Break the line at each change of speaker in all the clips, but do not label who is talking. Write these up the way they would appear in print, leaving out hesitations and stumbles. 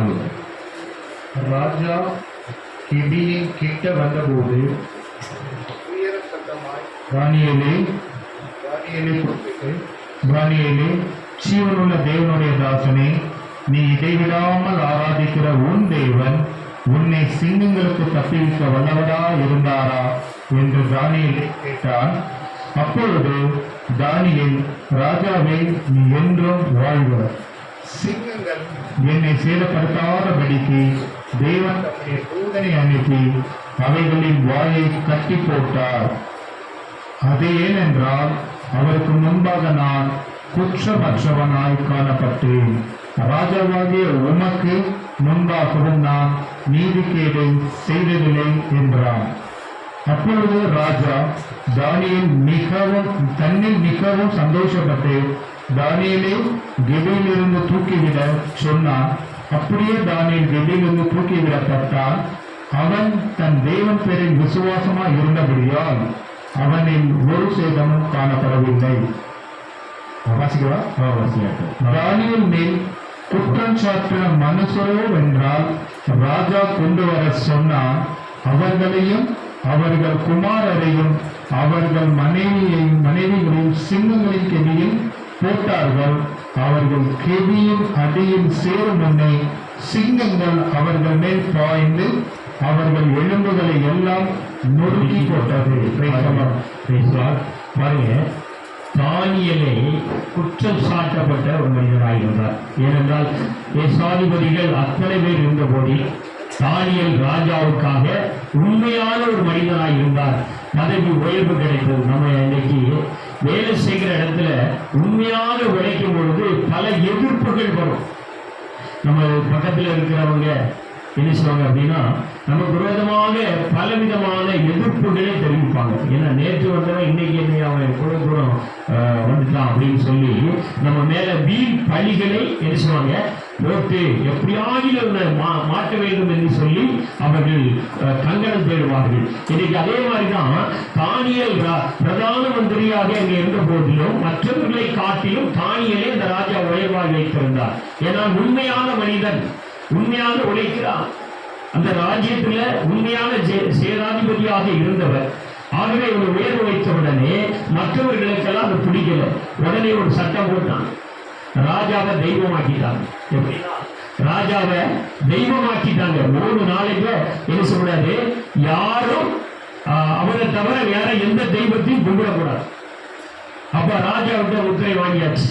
ஆளுவர்.
ராஜா கெபியை கிட்ட வந்தபோது தானியேலே ஜீவனுள்ள தேவனுடைய தாசனே, நீ இடைவிடாமல் ஆராதிக்கிற உன் தேவன் உன்னை சிங்கங்களுக்கு தப்பிவிக்க வல்லவரா இருந்தாரா என்று தானியேலை கேட்டான். அப்பொழுது தானியேல், ராஜாவே, நீ என்றும் வாழ்வர். சிங்கங்கள் என்னை சேதப்படுத்தாதபடிக்கு தேவன் தம்முடைய தூதனை அனுப்பி அவைகளின் வாயை கட்டி போட்டார். அது ஏனென்றால் அவருக்கு முன்பாக நான் குற்றமற்றவனாய் காணப்பட்டேன். ராஜாவாகிய உமக்கு முன்பாகவும் நான் நீதிக்கேடு செய்ததில்லை என்றான். அப்பொழுது ராஜா தன்னில் மிகவும் சந்தோஷப்பட்டு தானியேலை கெபியிலிருந்து தூக்கிவிட சொன்னான். அப்படியே தானியேல் கெபியிலிருந்து தூக்கிவிடப்பட்டான். அவன் தன் தேவன் பேரில் விசுவாசமாய் இருந்தபடியால் அவனில் ஒரு சேதமும் காணப்படவில்லை. தானியேல் மேல் குற்றம் சாட்டின மனுஷரோ வென்றால் ராஜா கொண்டு வர சொன்னான். அவர்களையும் அவர்கள் குமாரரையும் அவர்கள் மனைவிகளின் சிங்கங்களின் கெபியில் போட்டார்கள். அவர்கள் கெபியின் அடியில் சேரும் முன்னே சிங்கங்கள் அவர்கள் மேல் பாய்ந்து அவர்கள் எலும்புகளை எல்லாம் நொறுக்கி போட்டது.
பாருங்க, தானியேலை குற்றம் சாட்டப்பட்ட ஒரு மனிதராக இருந்தார். ஏனென்றால் தேசாதிபதிகள் அத்தனை பேர் இருந்த போதில் தானியேல் ராஜாவுக்காக உண்மையான ஒரு மனிதனாக இருந்தார். பதவி உயர்வு கிடைத்தது. நம்ம இன்னைக்கு வேலை செய்கிற இடத்துல உண்மையாக உழைக்கும் பொழுது பல எதிர்ப்புகள் வரும். நம்ம பக்கத்தில் இருக்கிறவங்க என்ன செய்வாங்க அப்படின்னா, நமக்கு விரோதமாக பலவிதமான எதிர்ப்புகளை தெரிவிப்பாங்க. ஏன்னா நேற்று வந்தவன் இன்னைக்கு என்ன அவன் கூட தூரம் வந்துட்டான் அப்படின்னு சொல்லி நம்ம மேல வீண் பழிகளை என்ன செய்வாங்க போட்டு எப்படியாகிலும் மாற்ற வேண்டும் என்று சொல்லி அவர்கள் கங்கணம் தேடுவார்கள். இன்னைக்கு அதே மாதிரிதான் தானியேல் பிரதான மந்திரியாக அங்கே இருந்த போதிலும் மற்றவர்களை காட்டிலும் தானியேலை இந்த ராஜா உயர்வாக வைத்திருந்தார். ஏன்னா உண்மையான மனிதன், உண்மையாக உழைக்கிறார். அந்த ராஜ்யத்துல உண்மையான சேனாதிபதியாக இருந்தவர். ஆகவே இவர் உயர்வு வைத்தவுடனே மற்றவர்களுக்கெல்லாம் அது பிடிக்கல. உடனே ஒரு சட்டம் போட்டான், ராஜாவை தெய்வமாக்கிட்டாங்க. எப்படின்னா ராஜாவை தெய்வமாக்கிட்டாங்க. 3 நாளைக்கு என்ன சொல்றாரு, யாரும் அவரை தவிர வேற எந்த தெய்வத்தையும் கும்பிடக்கூடாது. அப்ப ராஜாவிட்ட உத்தரவை வாங்கியாச்சு.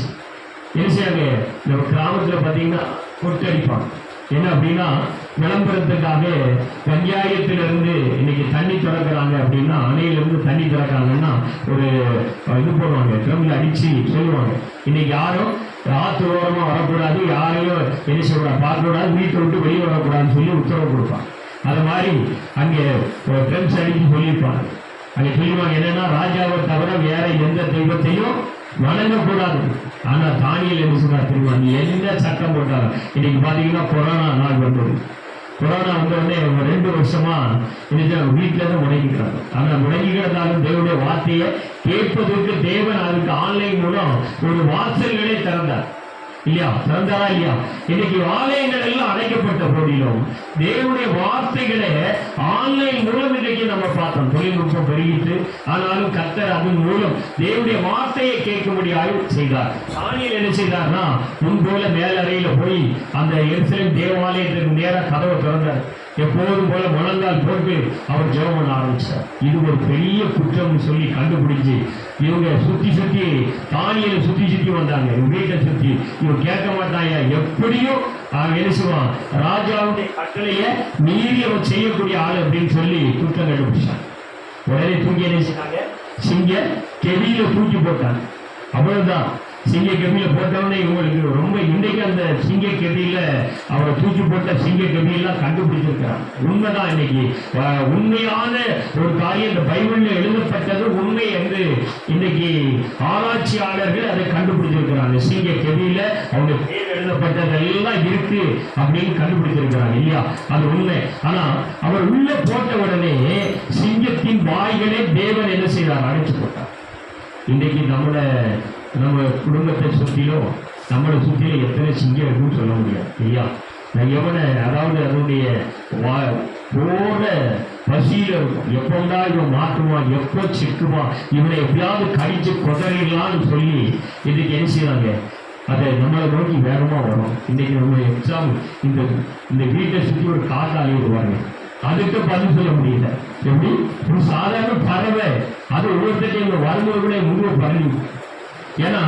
என்ன செய்யாங்க, நம்ம கிராமத்துல பாத்தீங்கன்னா கொட்டடிப்பாங்க. என்ன அப்படின்னா, விளம்பரத்துக்காக பஞ்சாயத்திலிருந்து இன்னைக்கு தண்ணி திறக்கிறாங்க அப்படின்னா, அணையிலிருந்து தண்ணி திறக்கிறாங்கன்னா ஒரு இது போடுவாங்க, ட்ரம்ல அடிச்சு சொல்லுவாங்க, இன்னைக்கு யாரும் ஆற்று ஓரமா வரக்கூடாது, யாரையும் என்ன சொல்றாங்க பார்க்கக்கூடாது, வீட்டை விட்டு வெளியே வரக்கூடாதுன்னு சொல்லி உத்தரவு கொடுப்பாங்க. அது மாதிரி அங்கே ட்ரம்ஸ் அடிச்சு சொல்லியிருப்பாங்க. அங்கே சொல்லுவாங்க என்னன்னா, ராஜாவை தவிர வேற எந்த தெய்வத்தையும் வணங்கக்கூடாது. ஆனா தானியேல் என்ன சொல்றா தெரியுமா, நீ என்ன சட்டம் போட்டாலும். இன்னைக்கு பாத்தீங்கன்னா கொரோனா நாள் வந்தது. கொரோனா வந்தோடனே 2 வருஷமா வீட்டுல தான் முடங்கிக்கிறாங்க. ஆனா முடங்கிக்கிறதாலும் தேவனுடைய வார்த்தையை கேட்பதற்கு தேவன் அதுக்கு ஆன்லைன் மூலம் ஒரு வாசல்களே திறந்தார் இல்லையா, திறந்தாரா இல்லையா? இன்னைக்கு ஆலயங்கள் எல்லாம் அடைக்கப்பட்ட போதிலும் தேவனுடைய வார்த்தைகளை ஆன்லைன் மூலம் இன்னைக்கு நம்ம பார்த்தோம். தொழில்நுட்பம் பெருகிட்டு, ஆனாலும் கர்த்தர் அதன் மூலம் தேவனுடைய வார்த்தையை கேட்கும்படியாக செய்தார். தானியேல் என்ன செய்தார்னா, முன்போல மேலறையில போய் அந்த எருசலேம் தேவாலயத்திற்கு நேராக கதவை திறந்தார். எப்போதும் போல முழங்கால் போட்டு அவர் ஜெபம் பண்ண ஆரம்பிச்சார். இது ஒரு பெரிய குற்றம் சொல்லி கண்டுபிடிச்சு இவங்க சுத்தி தானியேலை சுத்தி வந்தாங்க. வீட்டை சுத்தி இவன் கேட்க மாட்டாங்க, எப்படியும் என்ன செய்வான், ராஜாவுடைய கட்டளைய மீறி அவன் செய்யக்கூடிய ஆள் அப்படின்னு சொல்லி குற்றம் கண்டுபிடிச்சாங்க. உடனே தூக்கி என்ன செய்தாங்க, சிங்க கெபியில தூக்கி போட்டாங்க. அவ்வளவுதான். சிங்க கெபியில போட்டவனே இவங்களுக்கு ரொம்ப இன்றைக்கு அந்த சிங்க கெபியில அவரை தூக்கி போட்ட சிங்க கெபியெல்லாம் கண்டுபிடிச்சிருக்கிறாங்க. உண்மைதான். இன்னைக்கு உண்மையான ஒரு காரியம் இந்த பைபிள்ல எழுதப்பட்டது உண்மை என்று இன்னைக்கு ஆராய்ச்சியாளர்கள் அதை கண்டுபிடிச்சிருக்கிறாங்க. சிங்க கெபியில அவங்க பேர் எழுதப்பட்டதெல்லாம் இருக்கு அப்படின்னு கண்டுபிடிச்சிருக்கிறாங்க இல்லையா, அது உண்மை. ஆனா அவர் உள்ள போட்ட உடனே சிங்கத்தின் வாய்களை தேவன் என்ன செய்தார், அடைச்சு போட்டார். இன்றைக்கு நம்ம குடும்பத்தை சுற்றிலும் நம்மளை சுற்றிலும் எத்தனை சிங்கம் இருக்குன்னு சொல்ல முடியாது இல்லையா. எவனை, அதாவது அதனுடைய போற பசியில எப்போதான் இவன் மாட்டுவான், எப்போ சிக்குவான், இவனை எப்படியாவது கடிச்சு கொதறிடலான்னு சொல்லி இன்னைக்கு என்ன செய்யறாங்க, அதை நம்மளை நோக்கி வேகமா வரும். இன்னைக்கு நம்ம எக்ஸாம் இந்த வீட்டை சுற்றி ஒரு காக்கா அழிவுவாங்க, அதுக்கு பதில் சொல்ல முடியல. எப்படி ஒரு சாதாரண பறவை அது ஒவ்வொருத்தையும் இங்க வரும்போது கூட முழுவ பறவை, ஏன்னா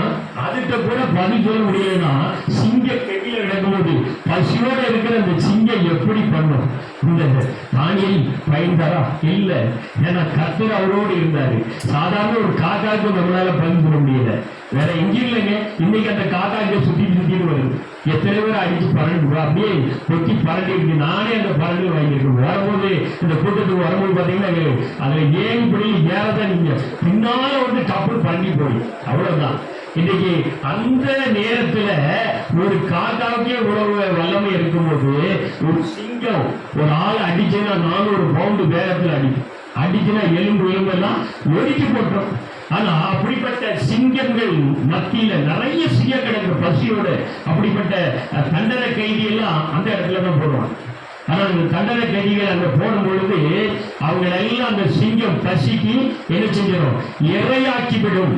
அதுக்கு கூட பதில் சொல்ல முடியலன்னா சிங்க கெட்டில கிடக்கும்போது பசியோட இருக்கிற அந்த சிங்கம் எப்படி பண்ணும்? இந்த தானியல் பயன்தாரா இல்ல, ஏன்னா கர்த்தர் அவரோடு இருந்தாரு. சாதாரண ஒரு காக்காவுக்கு நம்மளால பதில் சொல்ல முடியல, வேற எங்கேயும் இல்லைங்க. இன்னைக்கு அந்த காக்காக்கு சுத்திட்டு வருது, எத்தனை பேர் அடிச்சு பரண்டு அப்படியே கொத்தி பரண்டி இருக்கு. நானே அந்த பரண்டு வாங்கியிருக்கேன். வரும்போது இந்த கூட்டத்துக்கு வரும்போது பாத்தீங்கன்னா அதுல ஏன் இப்படி ஏறதான் நீங்க பின்னால வந்து கப்பல் பண்ணி போய் அவ்வளவுதான். இன்னைக்கு அந்த நேரத்துல ஒரு காக்காவுக்கே உறவு வல்லமை இருக்கும்போது ஒரு சிங்கம் ஒரு ஆளை அடிச்சுன்னா 400 பவுண்டு வேகத்துல அடிச்சுன்னா எலும்பெல்லாம் ஒதுக்கி போட்டோம். ஆனா அப்படிப்பட்ட சிங்கங்கள் மத்தியில நிறைய சிங்க கிடக்கு பசியோட, அப்படிப்பட்ட தண்டனை கைதி எல்லாம் அந்த இடத்துல தான் போடுவாங்க. ஆனா அந்த தண்டனை கைதிகள் அங்க போடும் பொழுது அவங்க எல்லாம் அந்த சிங்கம் பசிக்கு என்ன செஞ்சிடும், இரையாக்கி விடும்.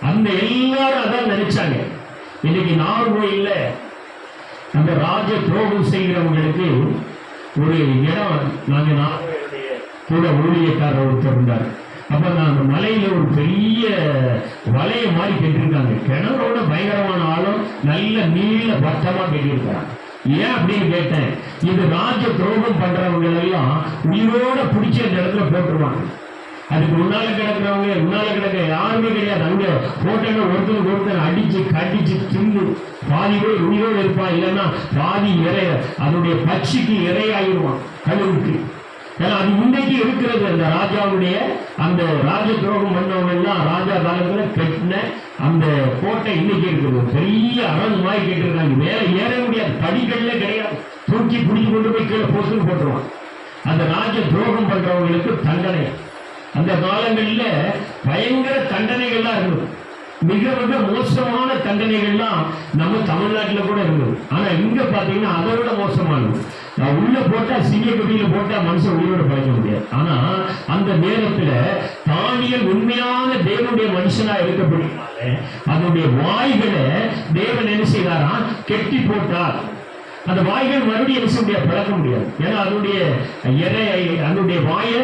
அந்த எல்லாரும் அதான் நினைச்சாங்க. இன்னைக்கு நாகர்கோயில்ல அந்த ராஜ துரோகம் செய்கிறவங்களுக்கு ஒரு இடம், நாங்க நாகர்கோயிலுடைய கூட ஊழியக்காரர் ஒருத்தர் இருந்தார். அப்ப நான் அந்த மலையில ஒரு பெரிய வலைய மாதிரி கட்டிருக்காங்க, கிணறோட பயங்கரமான ஆளும் நல்ல நீள வட்டமா கட்டியிருக்காங்க. ஏன் அப்படின்னு கேட்டேன், இது ராஜ துரோகம் பண்றவங்க எல்லாம் உயிரோட பிடிச்ச இந்த இடத்துல போட்டுருவாங்க. அதுக்கு முன்னால கிடக்க யாருமே கிடையாது. அங்க போட்டோன்னு ஒருத்தர் அடிச்சு கடிச்சு தின்னு பாதி பேர் உயிரோடு இருப்பான், இல்லைன்னா பாதி இறைய அதனுடைய பட்சிக்கு இறையாயிருவான் கழுவுக்கு. ஏன்னா அது இன்னைக்கு இருக்கிறது. அந்த ராஜாவுடைய அந்த ராஜ துரோகம் பண்ணவங்க எல்லாம் ராஜா காலத்துல கட்டின அந்த கோட்டை இன்னைக்கு இருக்குது. பெரிய அரண் மாதிரி கேட்டிருக்காங்க, மேல ஏற முடியாது, படிக்கல்ல கிடையாது, தூக்கி பிடிச்சு கொண்டு போய் கீழே போட்டுன்னு போட்டுருவான். அந்த ராஜ துரோகம் பண்றவங்களுக்கு தண்டனை அந்த காலங்கள்ல பயங்கர தண்டனைகள்லாம் இருந்தது. மிக மிக மோசமான தண்டனைகள்லாம் நம்ம தமிழ்நாட்டில் கூட இருந்தது. ஆனா இங்க பாத்தீங்கன்னா அதை விட மோசமானது. உள்ள போட்டா சிங்கக்குட்டியில போட்டா மனுஷன் உயிரோட பழைக்க முடியாது. ஆனா அந்த நேரத்துல தானியல் உண்மையான தேவனுடைய மனுஷனா இருக்கப்படுகிறனால அதனுடைய வாய்களை தேவன் என்ன செய்தாரா, கெட்டி போட்டார். அந்த வாய்கள் மறுபடியும் என்ன செய்ய முடியாது, பழக்க முடியாது. ஏன்னா அதனுடைய வாயை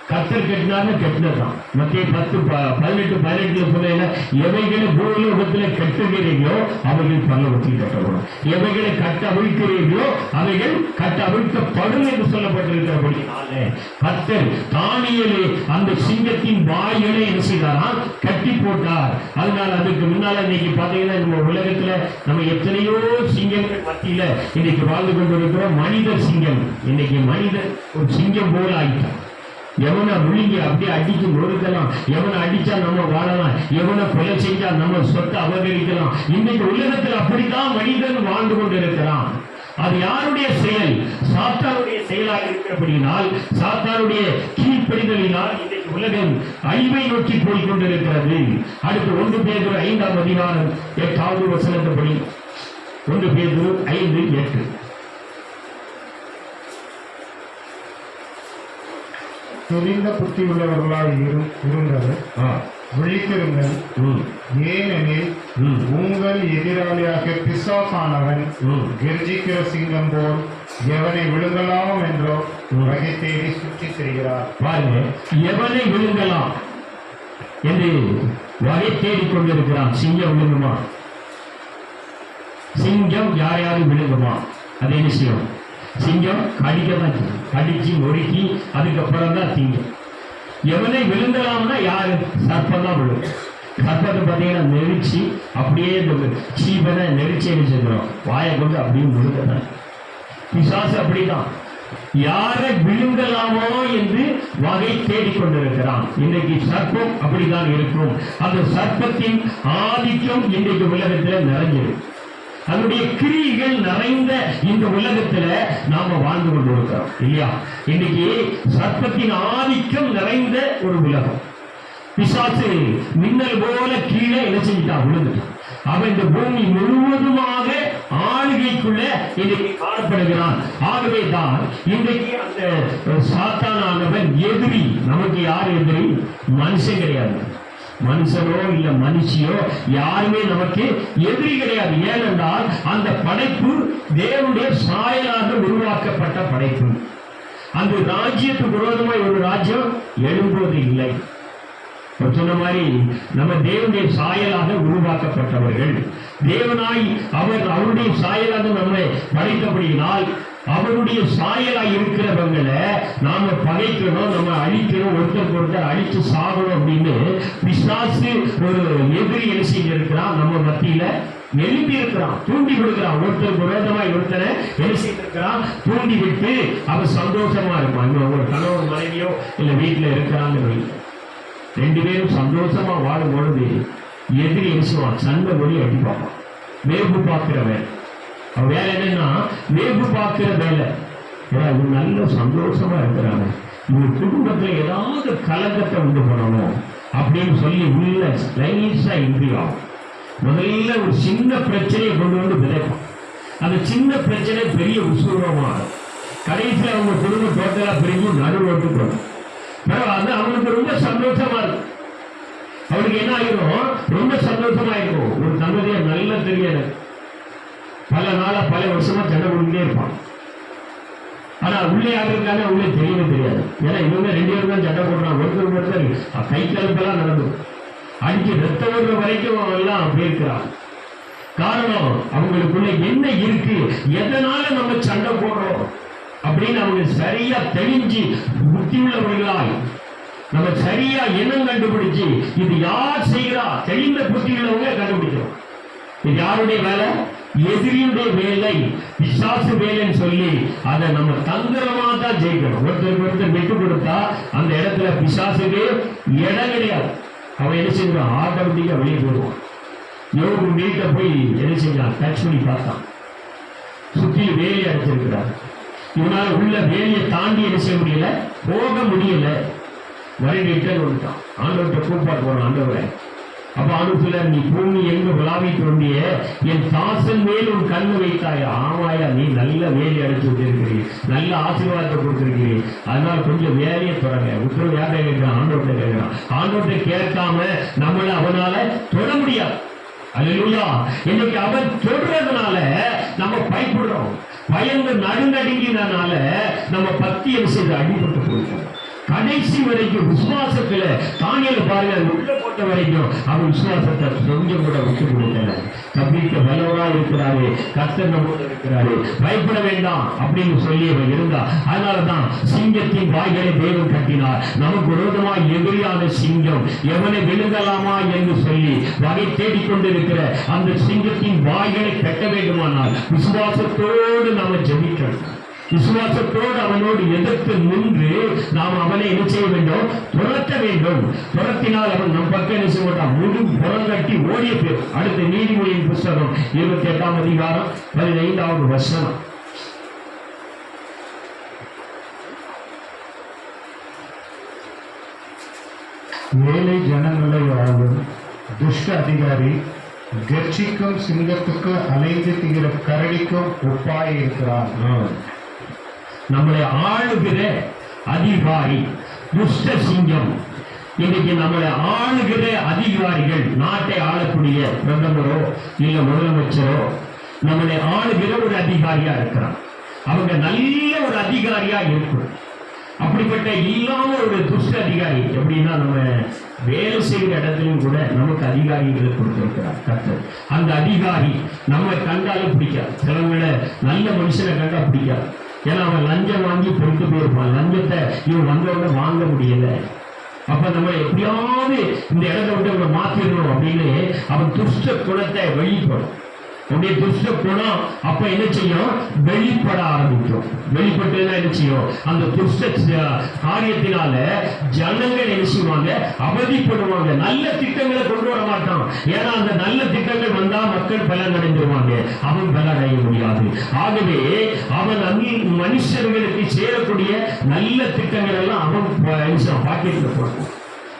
கத்தர் கட்டினார்னு கட்டினதான். மத்திய 10:18 சொல்ல, எவைகளை பூலோகத்தில் கட்டுகிறீர்களோ அவைகள் பரலோகத்தில் கட்டப்படும், எவைகளை கட்ட அவிழ்க்கிறீர்களோ அவைகள் கட்ட அவிழ்க்கப்படும் என்று சொல்லப்பட்டிருக்கிறபடினாலே கத்தர் தானியேலே அந்த சிங்கத்தின் வாய்களை என்ன செய்தாரா, கட்டி போட்டார். அதனால அதுக்கு முன்னால இன்னைக்கு பாத்தீங்கன்னா நம்ம உலகத்துல நம்ம எத்தனையோ சிங்கங்கள் மத்தியில இன்னைக்கு வாழ்ந்து கொண்டிருக்கிறோம். மனித சிங்கம் இன்னைக்கு மனிதன் ஒரு சிங்கம் போல ஆகிட்டான். எவனை முழுங்கி அப்படியே அடிச்சு நொறுக்கலாம், எவனை அடிச்சா நம்ம வாழலாம், எவனை கொலை செஞ்சா நம்ம சொத்தை அபகரிக்கலாம். இன்னைக்கு உலகத்தில் அப்படித்தான் மனிதன் வாழ்ந்து கொண்டிருக்கிறான். அது யாருடைய செயல்? சாத்தானுடைய செயலாக இருக்கிறபடினால், சாத்தானுடைய கீழ்ப்படிதலினால் இன்னைக்கு உலகம் அழிவை நோக்கி போய் கொண்டிருக்கிறது. அடுத்து 1 பேதுரு 5ஆம் அதிகாரம் 8வது வசனத்தின்படி 1 பேதுரு 5:8
தெரிந்த புத்தி உள்ளவர்களாய் இருந்தது விழித்திருங்கள், ஏனெனில் உங்கள் எதிராளியாக பிசாசானவன் கெர்ஜிக்கிற சிங்கம் போல் எவனை விழுங்கலாம் என்றோ வகை தேடி சுற்றி செய்கிறார்.
பாருங்க, எவனை விழுங்கலாம் என்று வகை தேடிக் கொண்டிருக்கிறான். சிங்கம் விழுங்குமா? சிங்கம் யாரையாவது விழுங்குமா? அதே விஷயம். சிங்கம் கடிக்கதான் செய்யும், கடிச்சு நொறுக்கி அதுக்கப்புறம் தான் திங்கும். எவனை விழுங்கலாம்னா யாரு? சர்ப்பம் தான் விழும். சர்ப்பத்தை பார்த்தீங்கன்னா நெரிச்சு அப்படியே சீபனை நெரிச்சு எழுச்சிக்கிறோம், வாயை கொண்டு அப்படியே விழுங்கதான். பிசாசு அப்படிதான், யாரை விழுங்கலாமோ என்று வகை தேடிக்கொண்டிருக்கிறான். இன்றைக்கு சர்ப்பம் அப்படித்தான் இருக்கும். அந்த சர்ப்பத்தின் ஆதிக்கம் இன்றைக்கு உலகத்தில் நிறைஞ்சிடும். அதனுடைய கிரியைகள் நிறைந்த இந்த உலகத்துல நாம வாழ்ந்து கொண்டிருக்கிறோம் இல்லையா? இன்னைக்கு சர்ப்பத்தின் ஆதிக்கம் நிறைந்த ஒரு உலகம். பிசாசு மின்னல் போல கீழே என்ன செஞ்சுட்டான், விழுந்துட்டான். அவன் இந்த பூமி முழுவதுமாக ஆளுகைக்குள்ள இன்றைக்கு காணப்படுகிறான். ஆகவே தான் இன்றைக்கு அந்த சாத்தானானவன் எதிரி. நமக்கு யார் எதிரி? மனுஷன் கிடையாது. மனுஷனோ இல்ல மனுஷியோ யாருமே நமக்கு எதிரி கிடையாது. ஏனென்றால் அந்த படைப்பு தேவனுடைய சாயலாக உருவாக்கப்பட்ட படைப்பு. அந்த ராஜ்யத்துக்கு விரோதமாய் ஒரு ராஜ்யம் எழும்புவது இல்லை. சொன்ன மாதிரி நம்ம தேவனுடைய சாயலாக உருவாக்கப்பட்டவர்கள். தேவனாய் அவருடைய சாயலாக நம்மை படைத்தபடியினால் அவருடைய சாயலாய் இருக்கிறவங்களை நாம பகைக்கணும், நம்ம அழிக்கணும், ஒருத்தருக்கு ஒருத்தர் அழிச்சு சாகணும் அப்படின்னு பிசாசு ஒரு எதிரி என்ன செஞ்சிருக்கிறான், நம்ம மத்தியில எழுப்பி இருக்கிறான், தூண்டி கொடுக்கிறான். ஒருத்தருக்கு விரோதமாய் ஒருத்தரை என்ன செய்திருக்கிறான், தூண்டி விட்டு அவன் சந்தோஷமா இருப்பான். ஒரு கணவன் மனைவியோ இல்ல வீட்டுல இருக்கிறான்னு ரெண்டு பேரும் சந்தோஷமா வாழும் பொழுது எதிரி என்ன சண்டை மொழி அடிப்பான். வேவு பார்க்கிறவன் அவன் வேலை என்னன்னா வேவு பார்க்கிற வேலை. இவன் நல்ல சந்தோஷமா இருக்கிறாங்க, இவங்க குடும்பத்துல ஏதாவது கலக்கத்தை உண்டு பண்ணணும் அப்படின்னு சொல்லி உள்ள லைஸா இன்றியும் முதல்ல ஒரு சின்ன பிரச்சனையை கொண்டு வந்து விதைப்பான். அந்த சின்ன பிரச்சனை பெரிய உசூரமாகும். கடைசியில் அவங்க குடும்ப டோட்டலா பிரிஞ்சு நடுவோட்டு போடும். அது அவனுக்கு ரொம்ப சந்தோஷமா இருக்கும். அவனுக்கு என்ன ஆகிரும், ரொம்ப சந்தோஷமா இருக்கும். ஒரு தம்பதியை நல்லா தெரியாது, பல நாளா பல வருஷமா சண்டை கொடுத்துட்டே இருப்பான். ஆனா உள்ளே யாரு இருக்காங்க உள்ளே தெரியவே தெரியாது. ஏன்னா இவங்க ரெண்டு பேரும் தான் சண்டை போடுறான். ஒருத்தர் ஒருத்தர் கை கலப்பெல்லாம் நடந்தது, அடிச்சு ரத்த வர்ற வரைக்கும் எல்லாம் போயிருக்கிறான். காரணம் அவங்களுக்குள்ள என்ன இருக்கு, எதனால நம்ம சண்டை போடுறோம் அப்படின்னு அவங்க சரியா தெரிஞ்சு புத்தி உள்ளவர்களாய் நம்ம சரியா இனம் கண்டுபிடிச்சு இது யார் செய்கிறா தெளிந்த புத்தி உள்ளவங்க கண்டுபிடிக்கிறோம். இது யாருடைய வேலை? எதிரியுடைய வேலை, பிசாசு வேலைன்னு சொல்லி அதை நம்ம தந்திரமா தான் ஜெயிக்கணும். ஒருத்தருக்கு ஒருத்தர் விட்டு கொடுத்தா அந்த இடத்துல பிசாசுக்கு இடம் கிடையாது. அவன் என்ன செய்வான், ஆட்டோமேட்டிக்கா வெளியே போடுவான். யோகு வீட்டை போய் என்ன செஞ்சான், டச் பண்ணி பார்த்தான், சுற்றி வேலி அடைச்சிருக்கிறார். இவனால உள்ள வேலையை தாண்டி என்ன செய்ய முடியல, போக முடியல. வரைவிட்டு வந்துட்டான். ஆண்டவர்கிட்ட கூப்பாடு போறான், ஆண்டவரை. அப்ப ஆண்டு நீ பூமி எங்க விளாவிட்டு வந்திய, என் தாசன் மேல் உன் கண்ணு வைத்தாயா? ஆமாயா, நீ நல்ல வேலையை அடைச்சு விட்டுருக்கிறீ, நல்ல ஆசீர்வாதத்தை கொடுத்துருக்கிறீ, அதனால கொஞ்சம் வேலையை தொடங்க. உத்தரவு யார்கிட்ட கேட்கிறான், ஆண்டவர்கிட்ட கேட்கிறான். ஆண்டவர்கிட்ட கேட்காம நம்மள அவனால தொட முடியாது. அல்லேலூயா. இன்னைக்கு அவன் தொடுறதுனால நம்ம பயப்படுறோம். பயந்து நடுநடுங்கினால நம்ம பத்தியம் செய்து அடிபட்டு போயிட்டோம். கடைசி வரைக்கும் விசுவாசத்துல தானியேல் பாருங்க, உள்ள போட்ட வரைக்கும் அவன் விசுவாசத்தை கொஞ்சம் கூட விட்டு கொடுக்கல. தப்பிக்க வல்லவரா இருக்கிறாரு, கர்த்தர் நம்மோடு இருக்கிறாரு, பயப்பட வேண்டாம் அப்படின்னு சொல்லி அவன் இருந்தா. அதனாலதான் சிங்கத்தின் வாய்களை தேவன் கட்டினார். நமக்கு விரோதமாய் எதிரியான சிங்கம் எவனை விழுங்கலாமா என்று சொல்லி வகை தேடிக்கொண்டிருக்கிற அந்த சிங்கத்தின் வாய்களை கட்ட வேண்டுமானால் விசுவாசத்தோடு நாம ஜெபிக்கணும். விசுவாசத்தோடு அவனோடு எதிர்த்து நின்று நாம் அவனை என்ன செய்ய வேண்டும், துரத்த வேண்டும். துரத்தினால் அவன் நம் பக்கம் என்ன செய்ய மாட்டான், முழு புறங்கட்டி ஓடிய பேர். அடுத்த நீதிமொழியின் புஸ்தகம் 28ஆம் அதிகாரம் 15வது வசனம்.
ஏழை ஜனங்களை ஆளும் துஷ்ட அதிகாரி கர்ஜிக்கும் சிங்கத்துக்கு அலைந்து திகிற கரடிக்கும் ஒப்பாய் இருக்கிறார்.
நம்மளை ஆளுகிற அதிகாரி துஷ்ட சிங்கம். இன்னைக்கு நம்மளை ஆளுகிற அதிகாரிகள், நாட்டை ஆளக்கூடிய பிரதமரோ இல்ல முதலமைச்சரோ நம்மளை ஆளுகிற ஒரு அதிகாரியா இருக்கிறான். அவங்க நல்ல ஒரு அதிகாரியா இருக்கும். அப்படிப்பட்ட இல்லாம ஒரு துஷ்ட அதிகாரி எப்படின்னா, நம்ம வேலை செய்கிற இடத்துலையும் கூட நமக்கு அதிகாரிகளை கொடுத்திருக்கிறார் கர்த்தர். அந்த அதிகாரி நம்ம கண்டாலும் பிடிக்காது. சிலவங்களை நல்ல மனுஷனை கண்டா பிடிக்காது. ஏன்னா அவன் லஞ்சம் வாங்கி பொறுத்து போயிருப்பான். லஞ்சத்தை இவன் வந்தவங்க வாங்க முடியல. அப்ப நம்ம எப்படியாவது இந்த இடத்த விட்டு அவனை மாத்திடணும் அப்படின்னு அவன் துஷ்ட குணத்தை வெளிப்படும். உடைய துஷ்ட குணம் அப்ப என்ன செய்யும், வெளிப்பட ஆரம்பிக்கும். வெளிப்பட்டதுன்னா என்ன செய்யும், அந்த துஷ்ட காரியத்தினால ஜனங்கள் என்ன செய்வாங்க, அவதிப்படுவாங்க. நல்ல திட்டங்களை கொண்டு வர மாட்டான். ஏன்னா அந்த நல்ல திட்டங்கள் வந்தா மக்கள் பலன் அடைந்துருவாங்க, அவன் பலன் அடைய முடியாது. ஆகவே அவன் மனுஷர்களுக்கு சேரக்கூடிய நல்ல திட்டங்கள் எல்லாம் அவன் பாக்கெட்ல போடுவான்.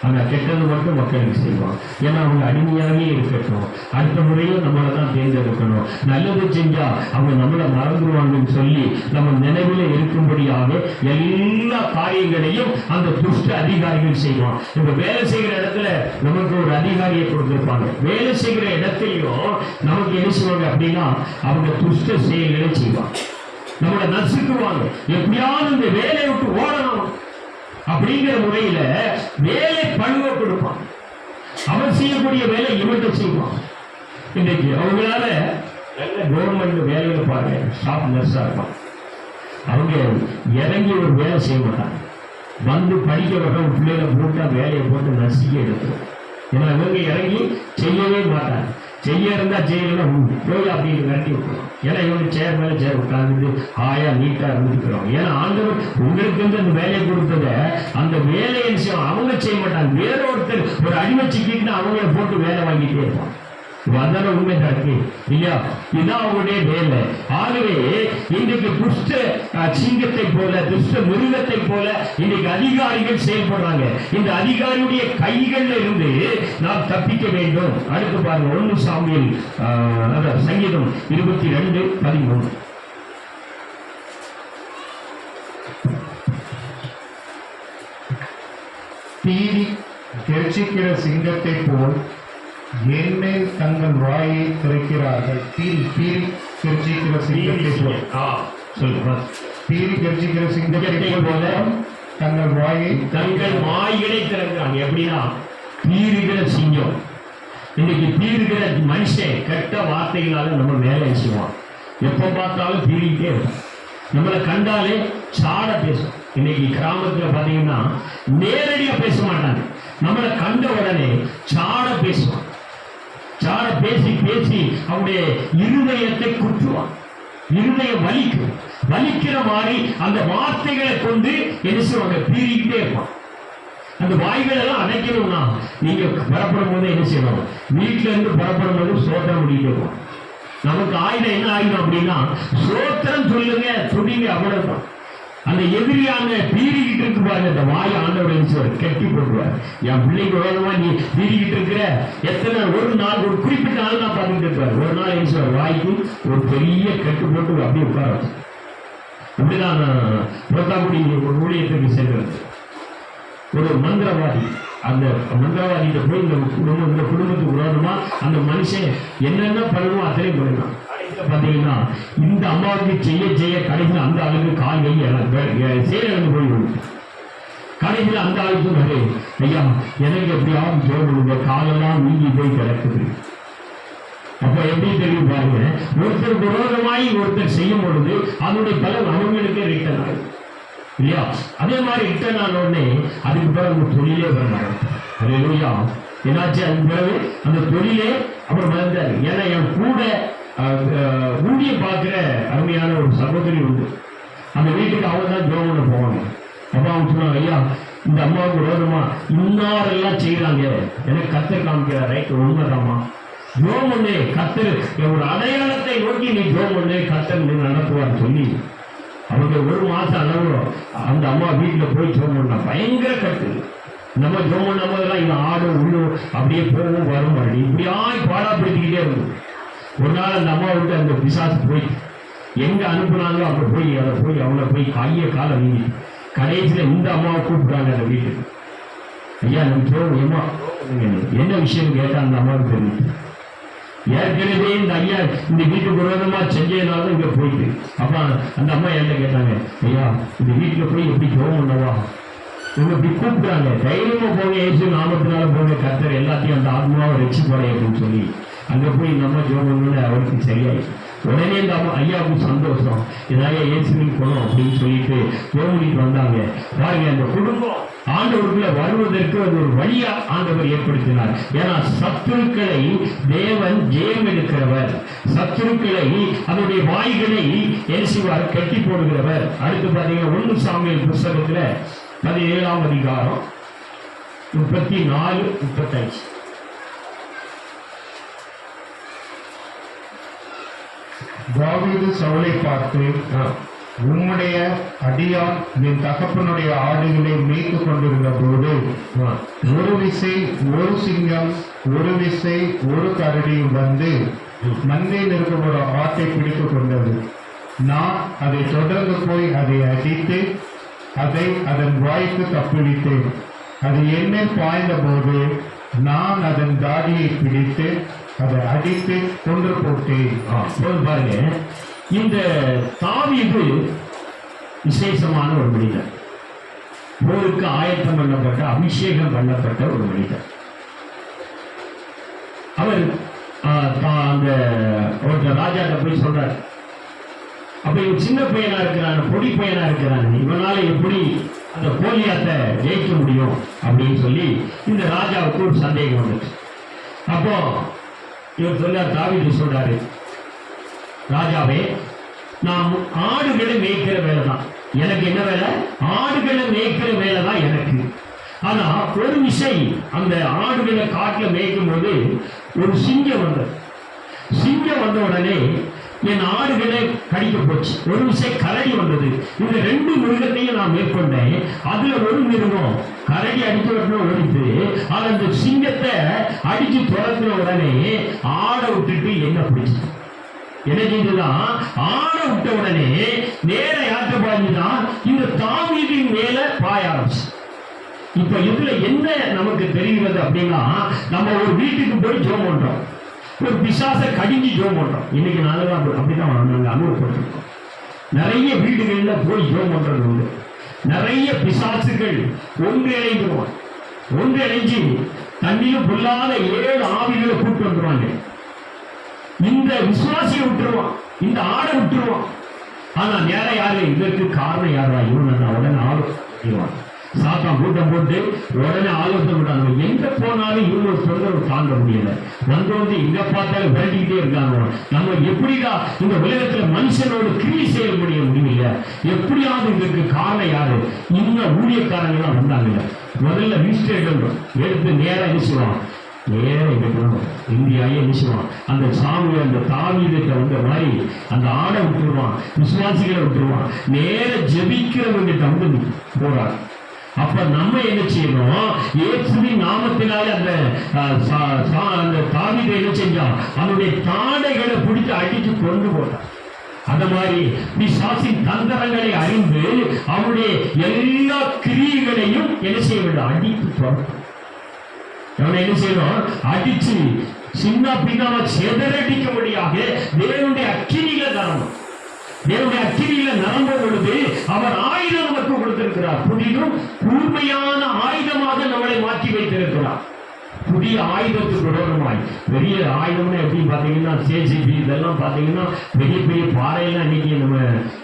ஆனா கெட்டது மட்டும் மக்களுக்கு செய்வான். ஏன்னா அவங்க அடிமையாகவே இருக்கட்டும், அடுத்த முறையும் நம்மளை தான் தேர்ந்தெடுக்கணும், நல்லது செஞ்சா அவங்க நம்மளை மறந்துடுவாங்கன்னு சொல்லி நம்ம நினைவில் இருக்கும்படியாக எல்லா காரியங்களையும் அந்த துஷ்ட அதிகாரிகள் செய்வான். இப்ப வேலை செய்கிற இடத்துல நமக்கு ஒரு அதிகாரியை கொடுத்திருப்பாங்க. வேலை செய்கிற இடத்தையும் நமக்கு என்ன செய்வாங்க அப்படின்னா அவங்க துஷ்ட செயல்களை செய்வாங்க, நம்மளை நசுக்குவாங்க. எப்படியாவது இந்த வேலையை விட்டு ஓடணும் அப்படிங்கிற முறையில வேலை பழுவ கொடுப்பான். அவன் செய்யக்கூடிய வேலை இவன்கிட்ட செய்வான். இன்றைக்கு அவங்களால நல்ல கவர்மெண்ட் வேலையில பாருங்க, ஸ்டாஃப் நர்ஸா இருப்பான். அவங்க இறங்கி ஒரு வேலை செய்ய மாட்டாங்க, வந்து படிக்க வர பிள்ளைகளை போட்டு வேலையை போட்டு நசுக்கி எடுத்துரும். ஏன்னா இவங்க இறங்கி செய்யவே மாட்டாங்க. செய்ய இருந்தா செய்யலாம் போய் அப்படின்னு விரட்டி விட்டுருவோம். ஏன்னா இவங்க சேர் மேல சேர் உட்கார்ந்து ஆயா நீட்டா இருந்துக்கிறோம். ஏன்னா ஆண்டவர் உங்களுக்கு வந்து அந்த வேலையை கொடுத்தத அந்த வேலையை அவங்க செய்ய மாட்டாங்க, வேற ஒருத்தர் ஒரு அடிமை சிக்கிட்டு அவங்கள போட்டு வேலை வாங்கிட்டே இருப்பாங்க. அதனால உண்மை நடக்கு இல்லையா? இதுதான் அவங்களுடைய வேலை. ஆகவே இன்றைக்கு துஷ்ட சிங்கத்தை போல, துஷ்ட மிருகத்தை போல இன்றைக்கு அதிகாரிகள் செயல்படுறாங்க. இந்த அதிகாரியுடைய கைகள்ல இருந்து நாம் தப்பிக்க வேண்டும். அடுத்து பாருங்க 1 சாமுவேல் சங்கீதம் 22:13.
பீறி கெர்ச்சிக்கிற சிங்கத்தை போல் என்மேல் தங்கள் வாயை திறக்கிறார்கள். பீறி கெர்ச்சிக்கிற சிங்கத்தை போல் பீறி கெர்ச்சிக்கிற சிங்கத்தை போல தங்கள் வாய்களை
திறக்கிறாங்க. எப்படின்னா பீறுகிற சிங்கம். இன்னைக்கு பீறுகிற மனுஷன் கெட்ட வார்த்தைகளால நம்ம வேலை செய்வான். எப்ப பார்த்தாலும் பீறிக்கிட்டே இருக்கும். நம்மளை கண்டாலே சாட பேசும். இன்னைக்கு கிராமத்துல பாத்தீங்கன்னா நேரடியா பேச மாட்டாங்க, நம்மளை கண்ட உடனே சாட பேசுவான். சாட பேசி பேசி அவருடைய இருதயத்தை குற்றுவான். இருதயம் வலிக்கிற மாதிரி அந்த வார்த்தைகளை கொண்டு என்ன செய்வாங்க, பீறிக்கிட்டே இருப்பான். அந்த வாய்கள் எல்லாம் அடைக்கணும்னா நீங்க புறப்படும் போது என்ன செய்யணும், வீட்டுல இருந்து புறப்படும் போது சோத்திரம் முடிக்கிட்டு இருக்கும். நமக்கு ஆயுதம் என்ன ஆயுதம் அப்படின்னா சோத்திரம் சொல்லுங்க, துடிங்க, அவ்வளவுதான். அந்த எதிரியான பீறிக்கிட்டு இருக்கு பாருங்க, அந்த வாய் ஆண்டவர் கட்டி போட்டுருவார். என் பிள்ளைக்கு விரோதமா நீ பீறிக்கிட்டு இருக்கிற எத்தனை ஒரு நாள், ஒரு குறிப்பிட்ட நாள் நான் பார்த்துட்டு இருப்பாரு. ஒரு நாள் என்ன வாய்க்கு ஒரு பெரிய கட்டு போட்டு அப்படியே உட்கார வச்சு. அப்படிதான் புறத்தாக்குடி ஒரு ஊழியத்துக்கு சென்றது. ஒரு மந்திரவாதி, அந்த மந்திரவாதிகிட்ட போய் இந்த குடும்பத்துக்கு விரோதமா அந்த மனுஷன் என்னென்ன பண்ணணுமோ அத்தனை பண்ணலாம். பாத்தீங்கன்னா இந்த அம்மாவுக்கு செய்ய கடைசியில் அந்த ஆளுக்கு கால் செயலிழந்து போய்விடும். கடைசியில் அந்த ஆளுக்கு ஐயா எனக்கு எப்படியாவது தோணுங்க, காலெல்லாம் நீங்கி போய் கிடக்குது. அப்ப எப்படி தெரியும் பாருங்க, ஒருத்தர் விரோதமாய் ஒருத்தர் செய்யும் பொழுது அதனுடைய பலன் அவங்களுக்கே ரிட்டர்ன் ஆகும் இல்லையா? அதே மாதிரி ரிட்டர்ன் ஆன உடனே அதுக்கு பிறகு தொழிலே வர அல்லேலூயா. என்னாச்சு? அதுக்கு பிறகு அந்த தொழிலே அப்புறம் வந்தாரு. ஏன்னா என் கூட ஊழிய பார்க்கிற அருமையான ஒரு சகோதரி உண்டு. அந்த வீட்டுக்கு அவங்க தான் ஜோம் பண்ண போவாங்க. அப்ப அவங்க சொன்னாங்க, ஐயா இந்த அம்மாவுக்கு விரோதமா இன்னாரெல்லாம் செய்யறாங்க, எனக்கு கத்தர் காமிக்கிறார். ரைட், உண்மைதாமா, ஜோம் பண்ணு, கத்தர் ஒரு அடையாளத்தை நோக்கி நீ ஜோம் பண்ணு, கத்தர் நடத்துவார் சொல்லி அவங்க 1 மாசம் அளவு அந்த அம்மா வீட்டில் போய் ஜோம் பண்ணா. பயங்கர கட்டு. நம்ம ஜோம் பண்ணும் போதெல்லாம் இவன் ஆடு உள்ளு அப்படியே போகும் வரும், இப்படியாய் பாடாப்படுத்திக்கிட்டே இருக்கும். ஒரு நாள் அந்த அம்மா விட்டு அந்த பிசாசு போய் எங்க அனுப்புனாங்களோ அவங்க போய் அவங்கள போய் கையை காலை வீங்கி கடைசியில் இந்த அம்மாவை கூப்பிட்டாங்க அந்த வீட்டுக்கு. ஐயா நம்ம ஏமா என்ன விஷயம் கேட்டா அந்த அம்மாவுக்கு தெரியும். ஏற்கனவே இந்த ஐயா இந்த வீட்டுக்கு விரோதமா செஞ்சதுனால இங்க போயிட்டு அப்ப அந்த அம்மா என்ன கேட்டாங்க, ஐயா இந்த வீட்டுல போய் எப்படி ஜோம் பண்ணவா, இவங்க இப்படி கூப்பிட்டாங்க, தைரியமா போங்க, ஏசு நாமத்தினால போங்க, கர்த்தர் எல்லாத்தையும் அந்த ஆத்மாவை ரட்சிப்பாரு அப்படின்னு சொல்லி அங்க போய் நம்ம ஜோம் பண்ணணும்னு அவருக்கு சரியாயிடுச்சு. உடனே இந்த ஐயாவுக்கு சந்தோஷம், இதாயா இயேசுவின் குணம் அப்படின்னு சொல்லிட்டு ஜோம் பண்ணிட்டு வந்தாங்க. பாருங்க, அந்த குடும்பம் ஆண்டவருக்குள்ள வருவதற்கு அது ஒரு வழியா ஆண்டவர் ஏற்படுத்தினார். ஏன்னா சத்துருக்களை தேவன் ஜெயம் எடுக்கிறவர், சத்துருக்களை அதனுடைய வாய்களை என்ன செய்வார், கட்டி போடுகிறவர். அடுத்து பாத்தீங்கன்னா 1 சாமுவேல் புஸ்தகத்துல 17ஆம் அதிகாரம் 34-35.
தாவீது சவுலை பார்த்து, உம்முடைய அடியான் என் தகப்பனுடைய ஆடுகளை மேய்த்து கொண்டிருந்த போது ஒரு விசை ஒரு சிங்கம் ஒரு விசை ஒரு கரடியும் வந்து மந்தையில் இருக்கும் ஒரு ஆட்டை பிடித்துக் கொண்டது. நான் அதை தொடர்ந்து போய் அதை அடித்து அதை அதன் வாய்க்கு தப்புவித்தேன். அது என்மேல் பாய்ந்த போது நான் அதன் தாடியை பிடித்து அதை அடித்து கொன்று போட்டேன்.
பாருங்க, இந்த தாவீது விசேஷமான ஒரு மனிதர், போருக்கு ஆயத்தம் பண்ணப்பட்ட அபிஷேகம் பண்ணப்பட்ட ஒரு மனிதர். அவர் அந்த ராஜாட்ட போய் சொல்றார், அப்ப இவன் சின்ன பையனா இருக்கிறான், பொடி பையனா இருக்கிறான், இவனால எப்படி அந்த கோலியாத்தை ஜெயிக்க முடியும் அப்படின்னு சொல்லி இந்த ராஜாவுக்கு ஒரு சந்தேகம் வந்துச்சு. அப்போ இவர் சொல்றார், தாவீது சொல்றாரு, ராஜாவே, நான் ஆடுகளை மேய்க்கிற வேலை தான் எனக்கு. என்ன வேலை? ஆடுகளை மேய்க்கிற வேலை தான் எனக்கு. ஆனா ஒரு விஷயம், அந்த ஆடுகளை காட்டுல மேய்க்கும் போது ஒரு சிங்கம் வந்தது. சிங்கம் வந்த உடனே என் ஆடுகளை கடிக்க போச்சு. ஒரு விஷயம் கரடி வந்தது. இந்த ரெண்டு மிருகத்தையும் நான் மேற்கொண்டேன். அதுல ஒரு மிருகம் கரடி அடிக்க வரணும் ஓடித்து, அந்த சிங்கத்தை அடிச்சு துரத்தின உடனே ஆடை விட்டுட்டு என்ன பிடிச்சு என்ன செஞ்சுதான், ஆடை விட்ட உடனே நேர யாற்ற பாய்ஞ்சுதான் இந்த தாவீதின் மேல பாய ஆரம்பிச்சு. இப்ப இதுல என்ன நமக்கு தெரிகிறது அப்படின்னா, நம்ம ஒரு வீட்டுக்கு போய் ஜோம் பண்றோம், ஒரு பிசாச கடிஞ்சு ஜோம் பண்றோம். இன்னைக்கு நாங்களாம் அப்படிதான் நாங்கள் அனுபவப்பட்டிருக்கோம். நிறைய வீடுகள்ல போய் ஜோம் பண்றது உண்டு. நிறைய பிசாசுகள் ஒன்றிணைந்துருவான். ஒன்றிணைஞ்சு தண்ணியும் பொல்லாத 7 ஆவிகளை கூட்டு வந்துருவாங்க. இந்த விசுவாசியை விட்டுருவான், இந்த ஆடை விட்டுருவான். ஆனா நேர யாரு, இதற்கு காரணம் யாரா, இவன் உடனே ஆலோசனை சாத்தான் கூட்டம் போட்டு உடனே ஆலோசனை விட்டாங்க. எங்க போனாலும் இவங்க தொந்தரவு தாங்க முடியல. வந்து எங்க பார்த்தாலும் விரட்டிக்கிட்டே இருக்காங்க. நம்ம எப்படிடா இந்த உலகத்துல மனுஷனோட கிரியை செய்ய முடியல, எப்படியாவது இதற்கு காரணம் யாரு? இன்னும் ஊழியக்காரங்க எல்லாம் வந்தாங்க. முதல்ல ரிஜிஸ்டர் எடுத்து நேரம் நினைச்சுவான், நேரம் இந்தியாவே நினைச்சுவான். அந்த சாமி அந்த தாவீதுக்கு வந்த மாதிரி அந்த ஆடை விட்டுருவான், விசுவாசிகளை விட்டுருவான், நேர ஜெபிக்கிறவங்கிட்ட வந்து போறார். அப்ப நம்ம என்ன செய்யணும், இயேசுவின் நாமத்தினால அந்த தாவீதை என்ன செஞ்சான், அவனுடைய தாடைகளை பிடித்து அடித்து கொண்டு போட்டான். அந்த மாதிரி பிசாசின் தந்திரங்களை அறிந்து அவனுடைய எல்லா கிரியைகளையும் என்ன செய்ய வேண்டும், அடித்து போட்டான். அவனை என்ன செய்யணும், அடிச்சு சின்ன பின்னாம செதறடிக்கும்படியாக தேவனுடைய அக்கினியில தரணும். தேவனுடைய அக்கினியில நிரம்பும் பொழுது அவர் ஆயுதம் நமக்கு கொடுத்திருக்கிறார். புதிதும் கூர்மையான ஆயுதமாக நம்மளை மாற்றி வைத்திருக்கிறார். புதிய ஆயுதத்துக்கு விரோதமாய் பெரிய ஆயுதம்னு எப்படி பார்த்தீங்கன்னா ஜேசிபி இதெல்லாம் பார்த்தீங்கன்னா பெரிய பெரிய பாறையெல்லாம் இன்னைக்கு நம்ம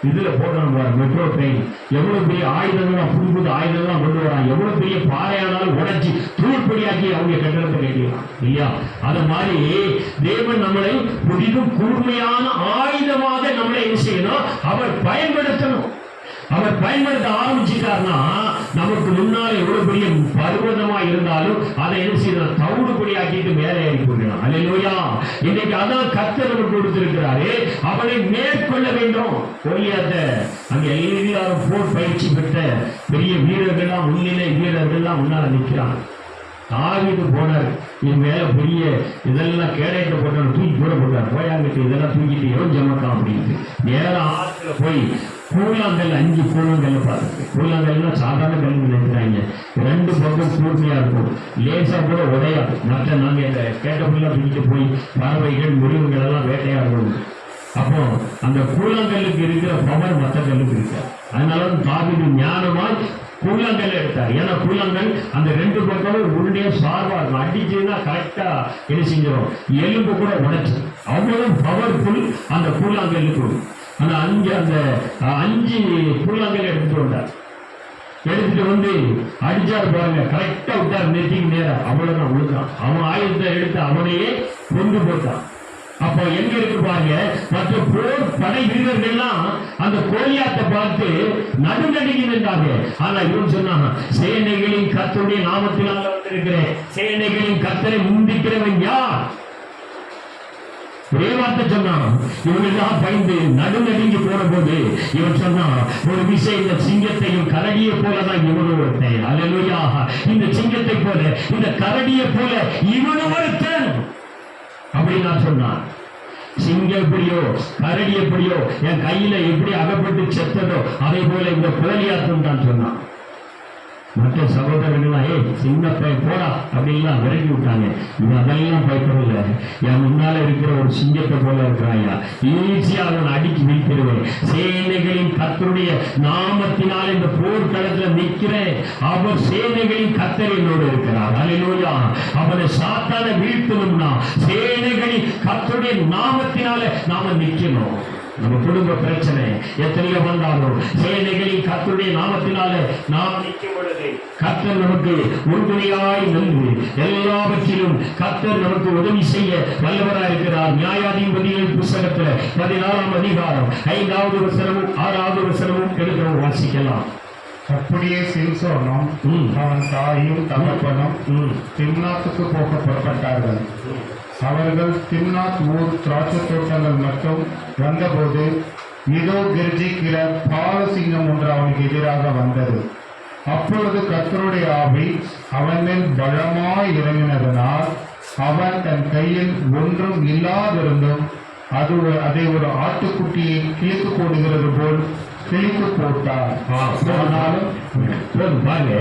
இதுல போடுறோம். மெட்ரோ ட்ரெயின் எவ்வளவு பெரிய ஆயுதங்கள்லாம் புது புது ஆயுதங்கள்லாம் கொண்டு வராங்க. எவ்வளவு பெரிய பாறையானாலும் உடைச்சி தூள்படியாக்கி அவங்க கட்டணத்தை கட்டிடலாம் இல்லையா? அது மாதிரி தேவன் நம்மளை புதிதும் கூர்மையான ஆயுதமாக நம்மளை என்ன செய்யணும், அவர் பயன்படுத்தணும். அவர் பயன்படுத்த ஆரம்பிச்சுட்டார்னா நமக்கு முன்னாலே எவ்வளவு பெரிய பர்வதமா இருந்தாலும் அதை என்ன செய்யணும், தவிடுபடி ஆக்கிட்டு மேலே ஏறி போயிடலாம். அல்லேலூயா! இன்னைக்கு அதான் கர்த்தர் நமக்கு கொடுத்திருக்கிறாரு. அவனை மேற்கொள்ள வேண்டும். கோலியாத்தை அங்க எல்லாரும் போர் பயிற்சி பெற்ற பெரிய வீரர்கள்லாம் முன்னிலை வீரர்கள்லாம் முன்னால நிற்கிறாங்க. தாவீது போனார், என் மேல பெரிய இதெல்லாம் கேடையிட்ட போட்டார், தூக்கி கூட போட்டார். போயாங்கிட்டு இதெல்லாம் தூக்கிட்டு எவன் ஜமக்கான் அப்படின்ட்டு நேரம் ஆற்றுல போய் கூழாங்கல் 5 கூழாங்கல்ல பார்த்துருக்கு. கூழாங்கல்னா சாதாரண கல் நினைக்கிறாங்க. 2 பக்கம் கூர்மையா இருக்கும், லேசா கூட உடையாது. மற்ற நாங்க இந்த கேட்டபுல்லா தூக்கிட்டு போய் பறவைகள் மிருகங்கள் எல்லாம் வேட்டையாடுவோம். அப்போ அந்த கூழாங்கல்லுக்கு இருக்கிற பவர் மற்ற கல்லுக்கு இருக்காது. அதனால தாவீது ஞானமாய் கூழாங்கல் எடுத்தார். ஏன்னா கூழாங்கல் அந்த 2 பக்கமும் உருண்டையா சார்பா இருக்கும். அடிச்சுன்னா கரெக்டா என்ன செஞ்சிடும், எலும்பு கூட உடைச்சு. அவ்வளவு பவர்ஃபுல் அந்த கூழாங்கல்லுக்கு. அந்த 5 கூழாங்கல் எடுத்துட்டு வந்தார். எடுத்துட்டு வந்து அடிச்சாரு பாருங்க, கரெக்டா விட்டார் நெத்திக்கு நேரம். அவ்வளவுதான் விழுந்தான். அவன் ஆயுதத்தை எடுத்து அவனையே கொண்டு போட்டான். அப்போ எங்க இருக்கு பாருங்க, மற்ற போர் படை வீரர்கள்லாம் அந்த கோலியாத்தை பார்த்து நடுநடுங்கி நின்றாங்க. ஆனா இவன் சொன்னாங்க, சேனைகளின் கர்த்தருடைய நாமத்தினால வந்திருக்கிறேன், சேனைகளின் கர்த்தரை முந்திக்கிறவன் யார்? ஒரே வார்த்தை சொன்னான். இவங்கெல்லாம் பயந்து நடுநடுங்கி போன போது இவன் சொன்னான், ஒரு விஷயம் இந்த சிங்கத்தையும் கரடியை போலதான் இவனும் ஒருத்தன். அல்லேலூயா. இந்த சிங்கத்தை போல இந்த கரடியை போல இவனும் ஒருத்தன் அப்படின்னு நான் சொன்னான். சிங்கம் எப்படியோ கரடி எப்படியோ என் கையில எப்படி அகப்பட்டு செத்ததோ அதே போல இந்த கோலியாத்தும் தான் சொன்னான். மற்ற சகோதரர்கள்லாம் சின்ன பையன் போடா அப்படின்லாம் விரட்டி விட்டாங்க. இது அதெல்லாம் பயப்படல. என் முன்னால இருக்கிற ஒரு சிங்கத்தை போல இருக்கிறாயா, ஈஸியா அவன் அடிச்சு வீழ்த்திடுவேன். சேனைகளின் கர்த்தருடைய நாமத்தினால் இந்த போர்க்களத்துல நிற்கிறேன். அவர் சேனைகளின் கர்த்தர் என்னோடு இருக்கிறார். அல்லேலூயா. அவனை சாத்தான வீழ்த்தணும்னா சேனைகளின் கர்த்தருடைய நாமத்தினால நாம நிற்கணும். நம்ம குடும்ப பிரச்சனை எத்தனையோ வந்தாலும் சேனைகளின் கர்த்தருடைய நாமத்தினால நாம் நிற்கும் பொழுது கர்த்தர் நமக்கு உறுதுணையாய் நின்று எல்லாவற்றிலும் கர்த்தர் நமக்கு உதவி செய்ய வல்லவராய் இருக்கிறார். நியாயாதிபதிகள் புத்தகத்தில் 14ஆம் அதிகாரம் 5வது வசனமும் 6வது வசனமும் எடுத்து வாசிக்கலாம்.
அப்படியே சிம்சோனும் அவன் தாயும் தகப்பனும் திம்னாத்துக்கு போக புறப்பட்டார்கள். அவர்கள் திம்னாத் ஊர் திராட்சை தோட்டங்கள் மட்டும் வந்தபோது இதோ கர்ஜிக்கிற பாலசிங்கம் ஒன்று அவனுக்கு எதிராக வந்தது. அப்பொழுது கர்த்தருடைய ஆவி அவன் மேல் பலமாய் இறங்கினதனால் அவன் தன் கையில் ஒன்றும் இல்லாதிருந்தும் அதை ஒரு ஆட்டுக்குட்டியை கிழித்து போடுகிறது போல் கிழித்து போட்டார்.
பாருங்க,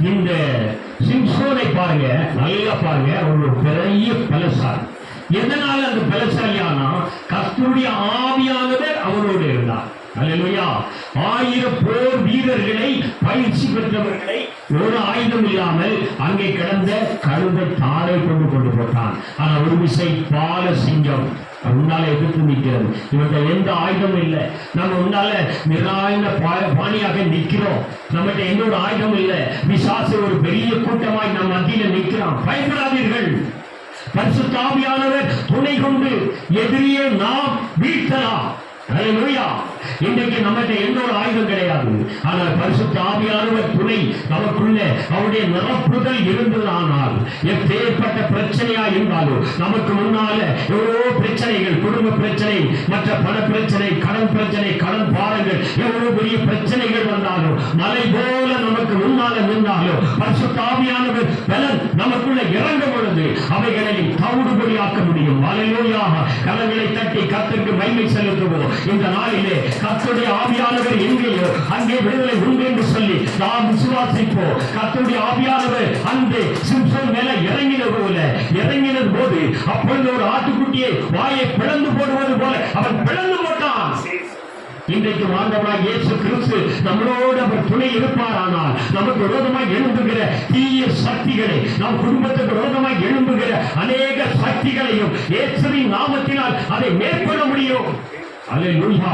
இந்த சிம்சோனை பாருங்க, நல்லா பாருங்க. ஒரு பெரிய பலசாலி. எதனால அந்த பலசாலியானா கர்த்தருடைய ஆவியானவர் அவரோடு இருந்தார். அல்லேலூயா. 1000 போர் வீரர்களை பயிற்சி பெற்றவர்களை ஒரு ஆயுதம் இல்லாமல் அங்கே கிடந்த கழுதை தாரை கொண்டு போட்டான். ஆனா ஒரு விசை பால சிங்கம் முன்னால எதிர்த்து நிற்கிறது. இவங்க எந்த ஆயுதமும் இல்லை. நம்ம முன்னால நிராயன பாணியாக நிற்கிறோம். நம்மகிட்ட எந்த ஒரு ஆயுதமும் இல்லை. பிசாசு ஒரு பெரிய கூட்டமாய் நம்ம மத்தியில நிற்கிறான். பயப்படாதீர்கள். பரிசுத்த ஆவியானவர் துணை கொண்டு எதிரியே நாம் வீழ்த்தலாம். அல்லேலூயா. இன்றைக்கு நம்மகிட்ட எந்த ஒரு ஆயுதம் கிடையாது. ஆனால் பரிசுத்த ஆவியானவர் துணை நமக்குள்ள அவருடைய நிரப்புதல் இருந்ததானால் எப்பேற்பட்ட பிரச்சனையா இருந்தாலும் நமக்கு முன்னால எவ்வளவு பிரச்சனைகள், குடும்ப பிரச்சனை, மற்ற பண பிரச்சனை, கடன் பிரச்சனை, கடன் பாரங்கள், எவ்வளவு பெரிய பிரச்சனைகள் வந்தாலும் மலை போல நமக்கு முன்னால நின்றாலும் பரிசுத்த ஆவியானவர் பலன் நமக்குள்ள இறங்கும் பொழுது அவைகளை தவிடுபடியாக்க முடியும். அல்லேலூயா. கரங்களை தட்டி கர்த்தருக்கு மகிமை செலுத்துவோம். இந்த நாளிலே கர்த்தருடைய ஆவியானவர் எங்கேயோ அங்கே விடுதலை உண்டு என்று சொல்லி நாம் விசுவாசிப்போம். கர்த்தருடைய ஆவியானவர் அங்கே சிம்சோன் மேல இறங்கினது போது அப்பொழுது ஒரு ஆட்டுக்குட்டியை வாயை பிளந்து போடுவது போல அவன் பிளந்து போட்டான். இன்றைக்கு ஆண்டவராகிய இயேசு கிறிஸ்து நம்மளோடு அவர் துணை இருப்பாரானால் நமக்கு விரோதமாய் எழும்புகிற தீய சக்திகளை, நம் குடும்பத்துக்கு விரோதமாய் எழும்புகிற அநேக சக்திகளையும் இயேசுவின் நாமத்தினால் அதை மேற்கொள்ள முடியும். அல்லேலூயா.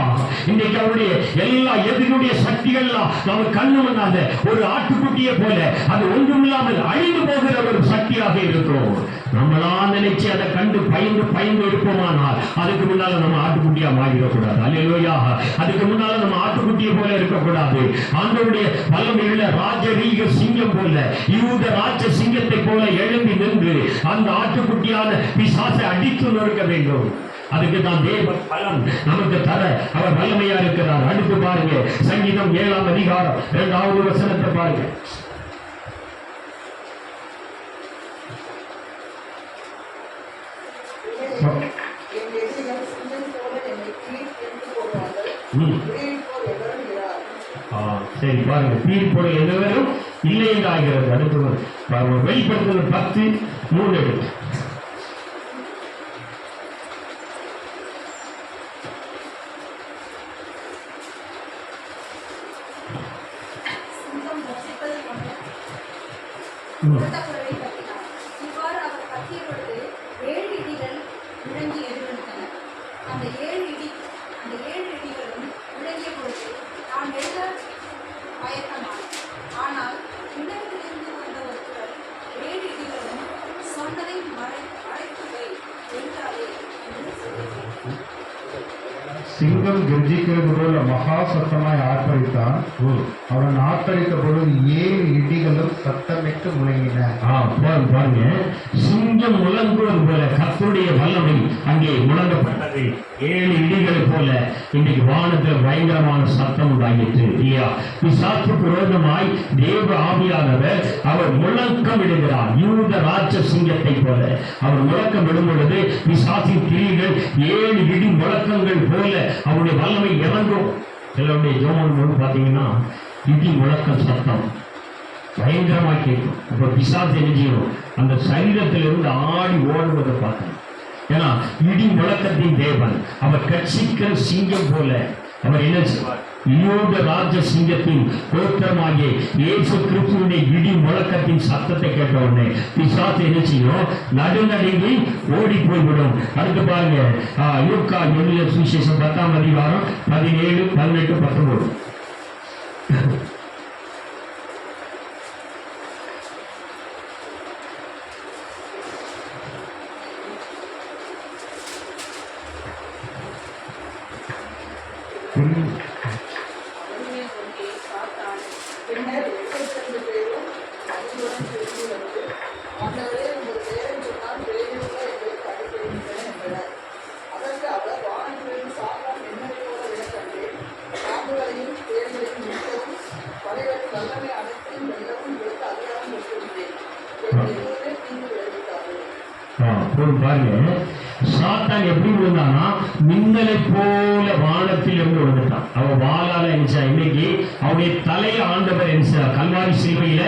இன்றைக்கு அவருடைய எல்லா எதிரியுடைய சக்திகள் நம்ம கண்ணு முன்னால ஒரு ஆட்டுக்குட்டியை போல அது ஒன்றுமில்லாமல் அழிந்து போகிற ஒரு சக்தியாக இருக்கிறோம். நம்மளா நினைச்சு அதை கண்டு பயந்து இருப்போமானால் அதுக்கு முன்னால நம்ம ஆட்டுக்குட்டியா மாறிடக்கூடாது. அல்லேலூயா. அதுக்கு முன்னால நம்ம ஆட்டுக்குட்டியை போல இருக்கக்கூடாது. ஆண்டவருடைய வல்லமையுள்ள ராஜரீக சிங்கம் போல, யூத ராஜ சிங்கத்தை போல எழும்பி நின்று அந்த ஆட்டுக்குட்டியான பிசாசை அடித்து நொறுக்க வேண்டும். அதுக்கு தான் தேவ பலன் நமக்கு தர அவர் வல்லமையா இருக்கிறார். அடுத்து பாருங்க, சங்கீதம் 7ஆம் அதிகாரம் 2வது வசனத்தை பாருங்க. சரி பாருங்க, தீர் போட எல்லோரும் இல்லை என்று ஆகிறது. அடுத்து வெளிப்படுத்துவது 10:3.
இவ்வாறு அவர் கத்திய பொழுது 7 இடிகள் முழங்கி எழுந்தன. அந்த 7 இடிகளும் முழங்கிய பொழுது நான் எழுத ஆயத்தமானேன். ஆனால் விண்ணகத்திலிருந்து வந்த ஒரு குரல் 7 இடிகளும் சொன்னதை மறைத்து வை என்றாரே என்று சொல்லியிருக்கிறது.
சிங்கம் கர்ஜிக்கிறது போல மகா சத்தமாய் ஆர்ப்பரித்தான். அவன் ஆர்ப்பரித்த பொழுது 7 இடிகளும் சத்தமிட்டு முழங்கின.
பாருங்க, சிங்கம் முழங்குவது போல கர்த்தருடைய வல்லமை அங்கே முழங்கப்பட்டது. 7 இடிகள் போல இன்றைக்கு வானத்தில் பயங்கரமான சத்தம் உண்டாகிட்டு இல்லையா? பிசாசுக்கு விரோதமாய் தேவ ஆவியானவர் அவர் முழக்கம் இடுகிறார். யூத ராஜ சிங்கத்தை போல அவர் முழக்கம் விடும் பொழுது பிசாசின் கிளிகள் 7 இடி முழக்கங்கள் போல அவருடைய வல்லமை இறங்கும். சிலருடைய ஜோமன் போது பார்த்தீங்கன்னா இடி முழக்கம் சத்தம் பயங்கரமாக கேட்கும். இப்போ பிசாசு என்ன செய்யணும்? அந்த சரீரத்திலிருந்து ஆடி ஓடுவதை பார்க்கணும். ஏன்னா இடி முழக்கத்தின் தேவன் அவர் கட்சிக்கிற சிங்கம் போல அவர் என்ன செய்வார்? யூத ராஜ சிங்கத்தின் கோத்திரமாகிய இயேசு கிறிஸ்துவினுடைய இடி முழக்கத்தின் சத்தத்தை கேட்ட உடனே பிசாசு என்ன செய்யும்? நடுநடுங்கி ஓடி போய்விடும். அடுத்து பாருங்க, லூக்கா எழுதிய சுவிசேஷம் 10ஆம் அதிகாரம் 17, 18, 19. பாருங்க, சாத்தான் எப்படி விழுந்தானா? மின்னலை போல வானத்தில் இருந்து விழுந்துட்டான். அவன் வாளால நினைச்சா இன்னைக்கு அவனுடைய தலையை ஆண்டவர் நினைச்சா கல்வாரி சிலுவையில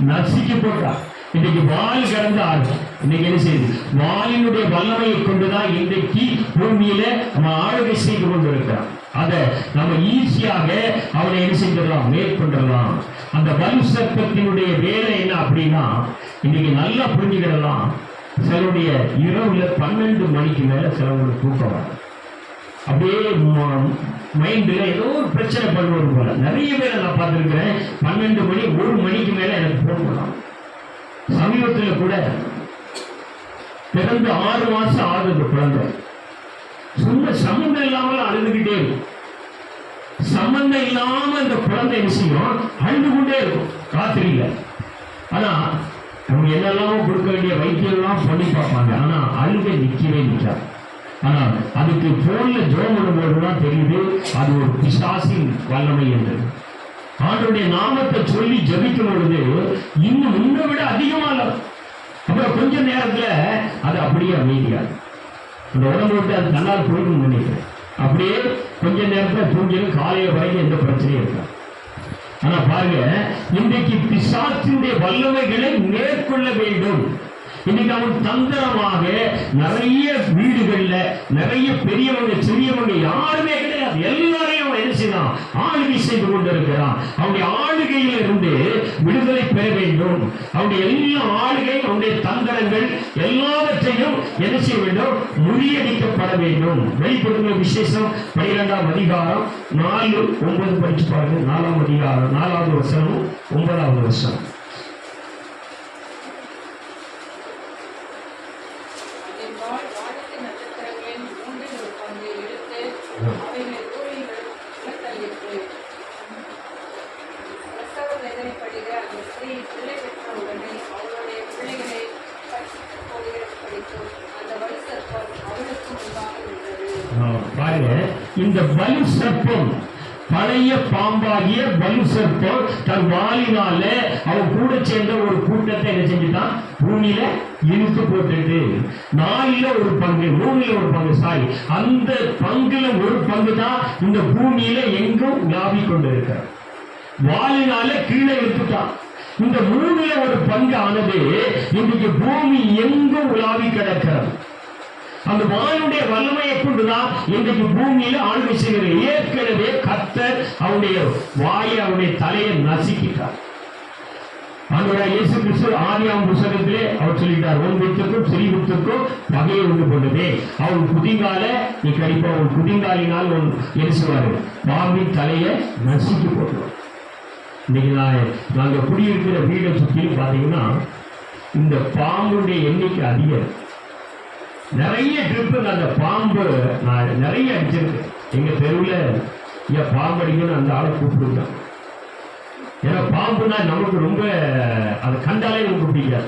நசுக்கி போட்டான். இன்னைக்கு வால் கடந்து ஆடு. இன்னைக்கு என்ன செய்யுது? வாளினுடைய வல்லமையை கொண்டுதான் இன்றைக்கு பூமியில நம்ம ஆளுகை செய்து கொண்டு இருக்கிறான். அதை நம்ம ஈஸியாக அவனை என்ன செஞ்சிடலாம்? மேற்கொண்டலாம். அந்த வலு சர்ப்பத்தினுடைய வேலை என்ன அப்படின்னா, இன்னைக்கு நல்லா புரிஞ்சுக்கிடலாம். சிலருடைய இரவுல 12 மணிக்கு மேல சிலவங்களுக்கு தூக்கம் வரும். அப்படியே மைண்ட்ல ஏதோ ஒரு பிரச்சனை பண்ணுவது போல நிறைய பேரை நான் பார்த்துருக்கிறேன். 12 மணி 1 மணிக்கு மேல எனக்கு போன் பண்ணலாம். சமீபத்தில் கூட பிறந்து 6 மாசம் ஆகுது குழந்தை. சும்மா சம்பந்தம் இல்லாமல் அழுதுகிட்டே இருக்கும். சம்பந்தம் இல்லாம இந்த குழந்தை விஷயம் அழுது கொண்டே இருக்கும் ராத்திரியில. ஆனா அவங்க என்னெல்லாம் கொடுக்க வேண்டிய வைத்தியெல்லாம் பண்ணி பார்ப்பாங்க. ஆனா அழுகை நிற்கவே நிற்காது. ஆனா அதுக்கு போன்ல ஜோம் பண்ணும்போதுதான் தெரியுது அது ஒரு பிசாசின் வல்லமை என்று. ஆண்டவருடைய நாமத்தை சொல்லி ஜபிக்கும் பொழுது இன்னும் முன்னை விட அதிகமாக அப்புறம் கொஞ்ச நேரத்துல அது அப்படியே அமைதியாது. அந்த உடம்பு விட்டு அது தன்னால் போயிடும் நினைக்கிறேன். அப்படியே கொஞ்ச நேரத்துல தூங்கிடும். காலையில வரைக்கும் எந்த பிரச்சனையும் இருக்காது. ஆனா பாருங்க, இன்றைக்கு பிசாசினுடைய வல்லமைகளை மேற்கொள்ள வேண்டும். இன்னைக்கு அவன் தந்திரமாக நிறைய வீடுகள்ல நிறைய பெரியவங்க சிறியவங்க யாருமே கிடையாது. எல்லாரையும் அவன் என்ன செய்யலாம்? ஆளுகை செய்து கொண்டிருக்கிறான். அவனுடைய ஆளுகையில இருந்து விடுதலை பெற வேண்டும். அவனுடைய எல்லா ஆளுகை அவனுடைய தந்திரங்கள் எல்லாவற்றையும் என்ன செய்ய வேண்டும்? முறியடிக்கப்பட வேண்டும். வெளிப்படுத்தும் விசேஷம் 12ஆம் அதிகாரம் 4, 9 படிச்சு பாருங்க. 4ஆம் அதிகாரம் 4வது வசனம் 9வது வசனம். பாருங்க, இந்த வலு சர்ப்பம் பழைய பாம்பாகிய வலு சர்ப்பம் தன் வாளினால அவன் கூட சேர்ந்த ஒரு கூட்டத்தை என்ன செஞ்சுட்டான்? பூமியில இழுத்து போட்டுட்டு 4ல் ஒரு பங்கு 3ல் ஒரு பங்கு சாய் அந்த பங்குல ஒரு பங்கு தான் இந்த பூமியில எங்கும் உலாவி கொண்டு இருக்க. வாளினால கீழே இழுத்துட்டான். இந்த 3ல் ஒரு பங்கு ஆனது இன்றைக்கு பூமி எங்கும் உலாவி கிடக்கிறது. அந்த வாயுடைய வல்லமையை கொண்டுதான் இன்றைக்கு பூமியில ஆளுகை செய்கிற. ஏற்கனவே கர்த்தர் அவனுடைய வாயை அவனுடைய தலையை நசுக்கிட்டார். ஆண்டவராகிய இயேசு கிறிஸ்து ஆதியாம் புத்தகத்திலே அவர் சொல்லிட்டார், உன் வித்துக்கும் ஸ்ரீ வித்துக்கும் பகையை உண்டு கொண்டதே. அவன் குதிங்கால நீ கடிப்பா, உன் குதிங்காலினால் உன் எரிசுவாரு பாம்பின் தலையை நசுக்கி போட்டுருவோம். இன்னைக்கு நாங்க குடியிருக்கிற வீடை சுற்றிலும் பார்த்தீங்கன்னா இந்த பாம்புடைய எண்ணிக்கை அதிகம். நிறைய ட்ரிப்பு அந்த பாம்பு நான் நிறைய அடிச்சிருக்கேன். எங்க தெருவில் ஏன் பாம்படிக்கணும்னு அந்த ஆளை கூப்பிட்டுருக்கான். ஏன்னா பாம்புனா நமக்கு ரொம்ப அதை கண்டாலே நமக்கு பிடிக்காது.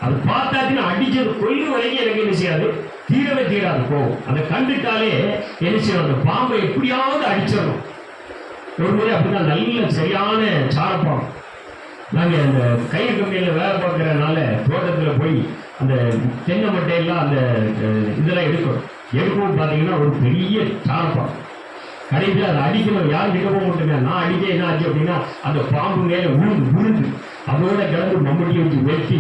அது பார்த்தாச்சுன்னா அடிச்சது கொல்லு வரைக்கும் எனக்கு என்ன செய்யாது, தீரவே தீராது போகும். அதை கண்டுட்டாலே என்ன செய்யணும், அந்த பாம்பை எப்படியாவது அடிச்சிடணும். ஒரு முறை அப்படின்னா நல்ல சரியான சாரப்பாம்பு. நாங்கள் அந்த கயிறு கம்பியில் வேலை பார்க்குறதுனால தோட்டத்தில் போய் அந்த தென்னை மட்டையெல்லாம் அந்த இதெல்லாம் எடுக்கவும் பார்த்தீங்கன்னா ஒரு பெரிய சாரப்பாம்பு. கடைசியில் அதை அடிக்கணும், யாரும் நிற்க போக மாட்டேங்க. நான் அடிக்க என்ன ஆச்சு அப்படின்னா அந்த பாம்பு மேலே விழுந்து அதோட கிடந்து மம்பட்டி வச்சு வெட்டி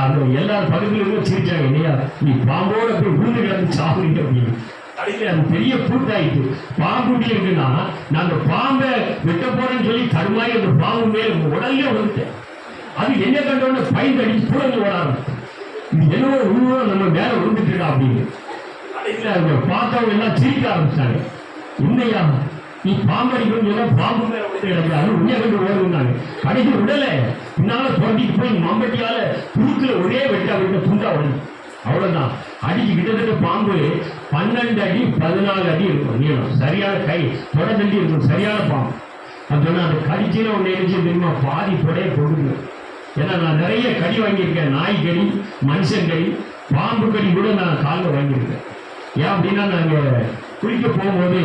அந்த எல்லாரும் பக்கத்துலையும் சிரிச்சாங்க, இல்லையா நீ பாம்போட போய் விழுந்து கிடந்து சாப்பிடுங்க அப்படின்னு. கடைசியில் அது பெரிய கூட்டாயிட்டு பாம்புட்டி இருக்குன்னா நான் அந்த பாம்பை வெட்ட போறேன்னு சொல்லி தடுமாறி அந்த பாம்பு மேலே உடல்லே வந்துட்டேன். அது என்ன கண்டோன்னு பயந்து அடிச்சு புறந்து ஓடாது. இது என்னவோ உருவம் நம்ம மேலே விழுந்துட்டுடா அப்படின்னு. கடைசியில் அவங்க பார்த்தவங்க எல்லாம் சிரிக்க ஆரம்பிச்சாங்க. உண்மையா நீ பாம்பு அடிக்கணும்னு சொன்னா பாம்பு மேல விழுந்து கிடக்காது, உண்மையா கண்டு ஓடுனாங்க. கடைசி உடலை பின்னால புரட்டிட்டு போய் மம்பட்டியால தூத்துல ஒரே வெட்டா துண்டா வரும். அவ்வளவுதான். அடிச்சு கிட்டத்தட்ட பாம்பு 12 அடி 14 அடி இருக்கும் நீளம். சரியான கை தொட தண்டி இருக்கும், சரியான பாம்பு. அது சொன்னா அந்த கடிச்சில ஒன்று நினைச்சு தெரியுமா, பாதி தொடைய கொடுங்க. ஏன்னா நான் நிறைய கடி வாங்கியிருக்கேன், நாய் கடி, மனுஷன் கடி, பாம்பு கடி கூட நான் காலில் வாங்கியிருக்கேன். ஏன் அப்படின்னா நாங்கள் குளிக்க போகும்போது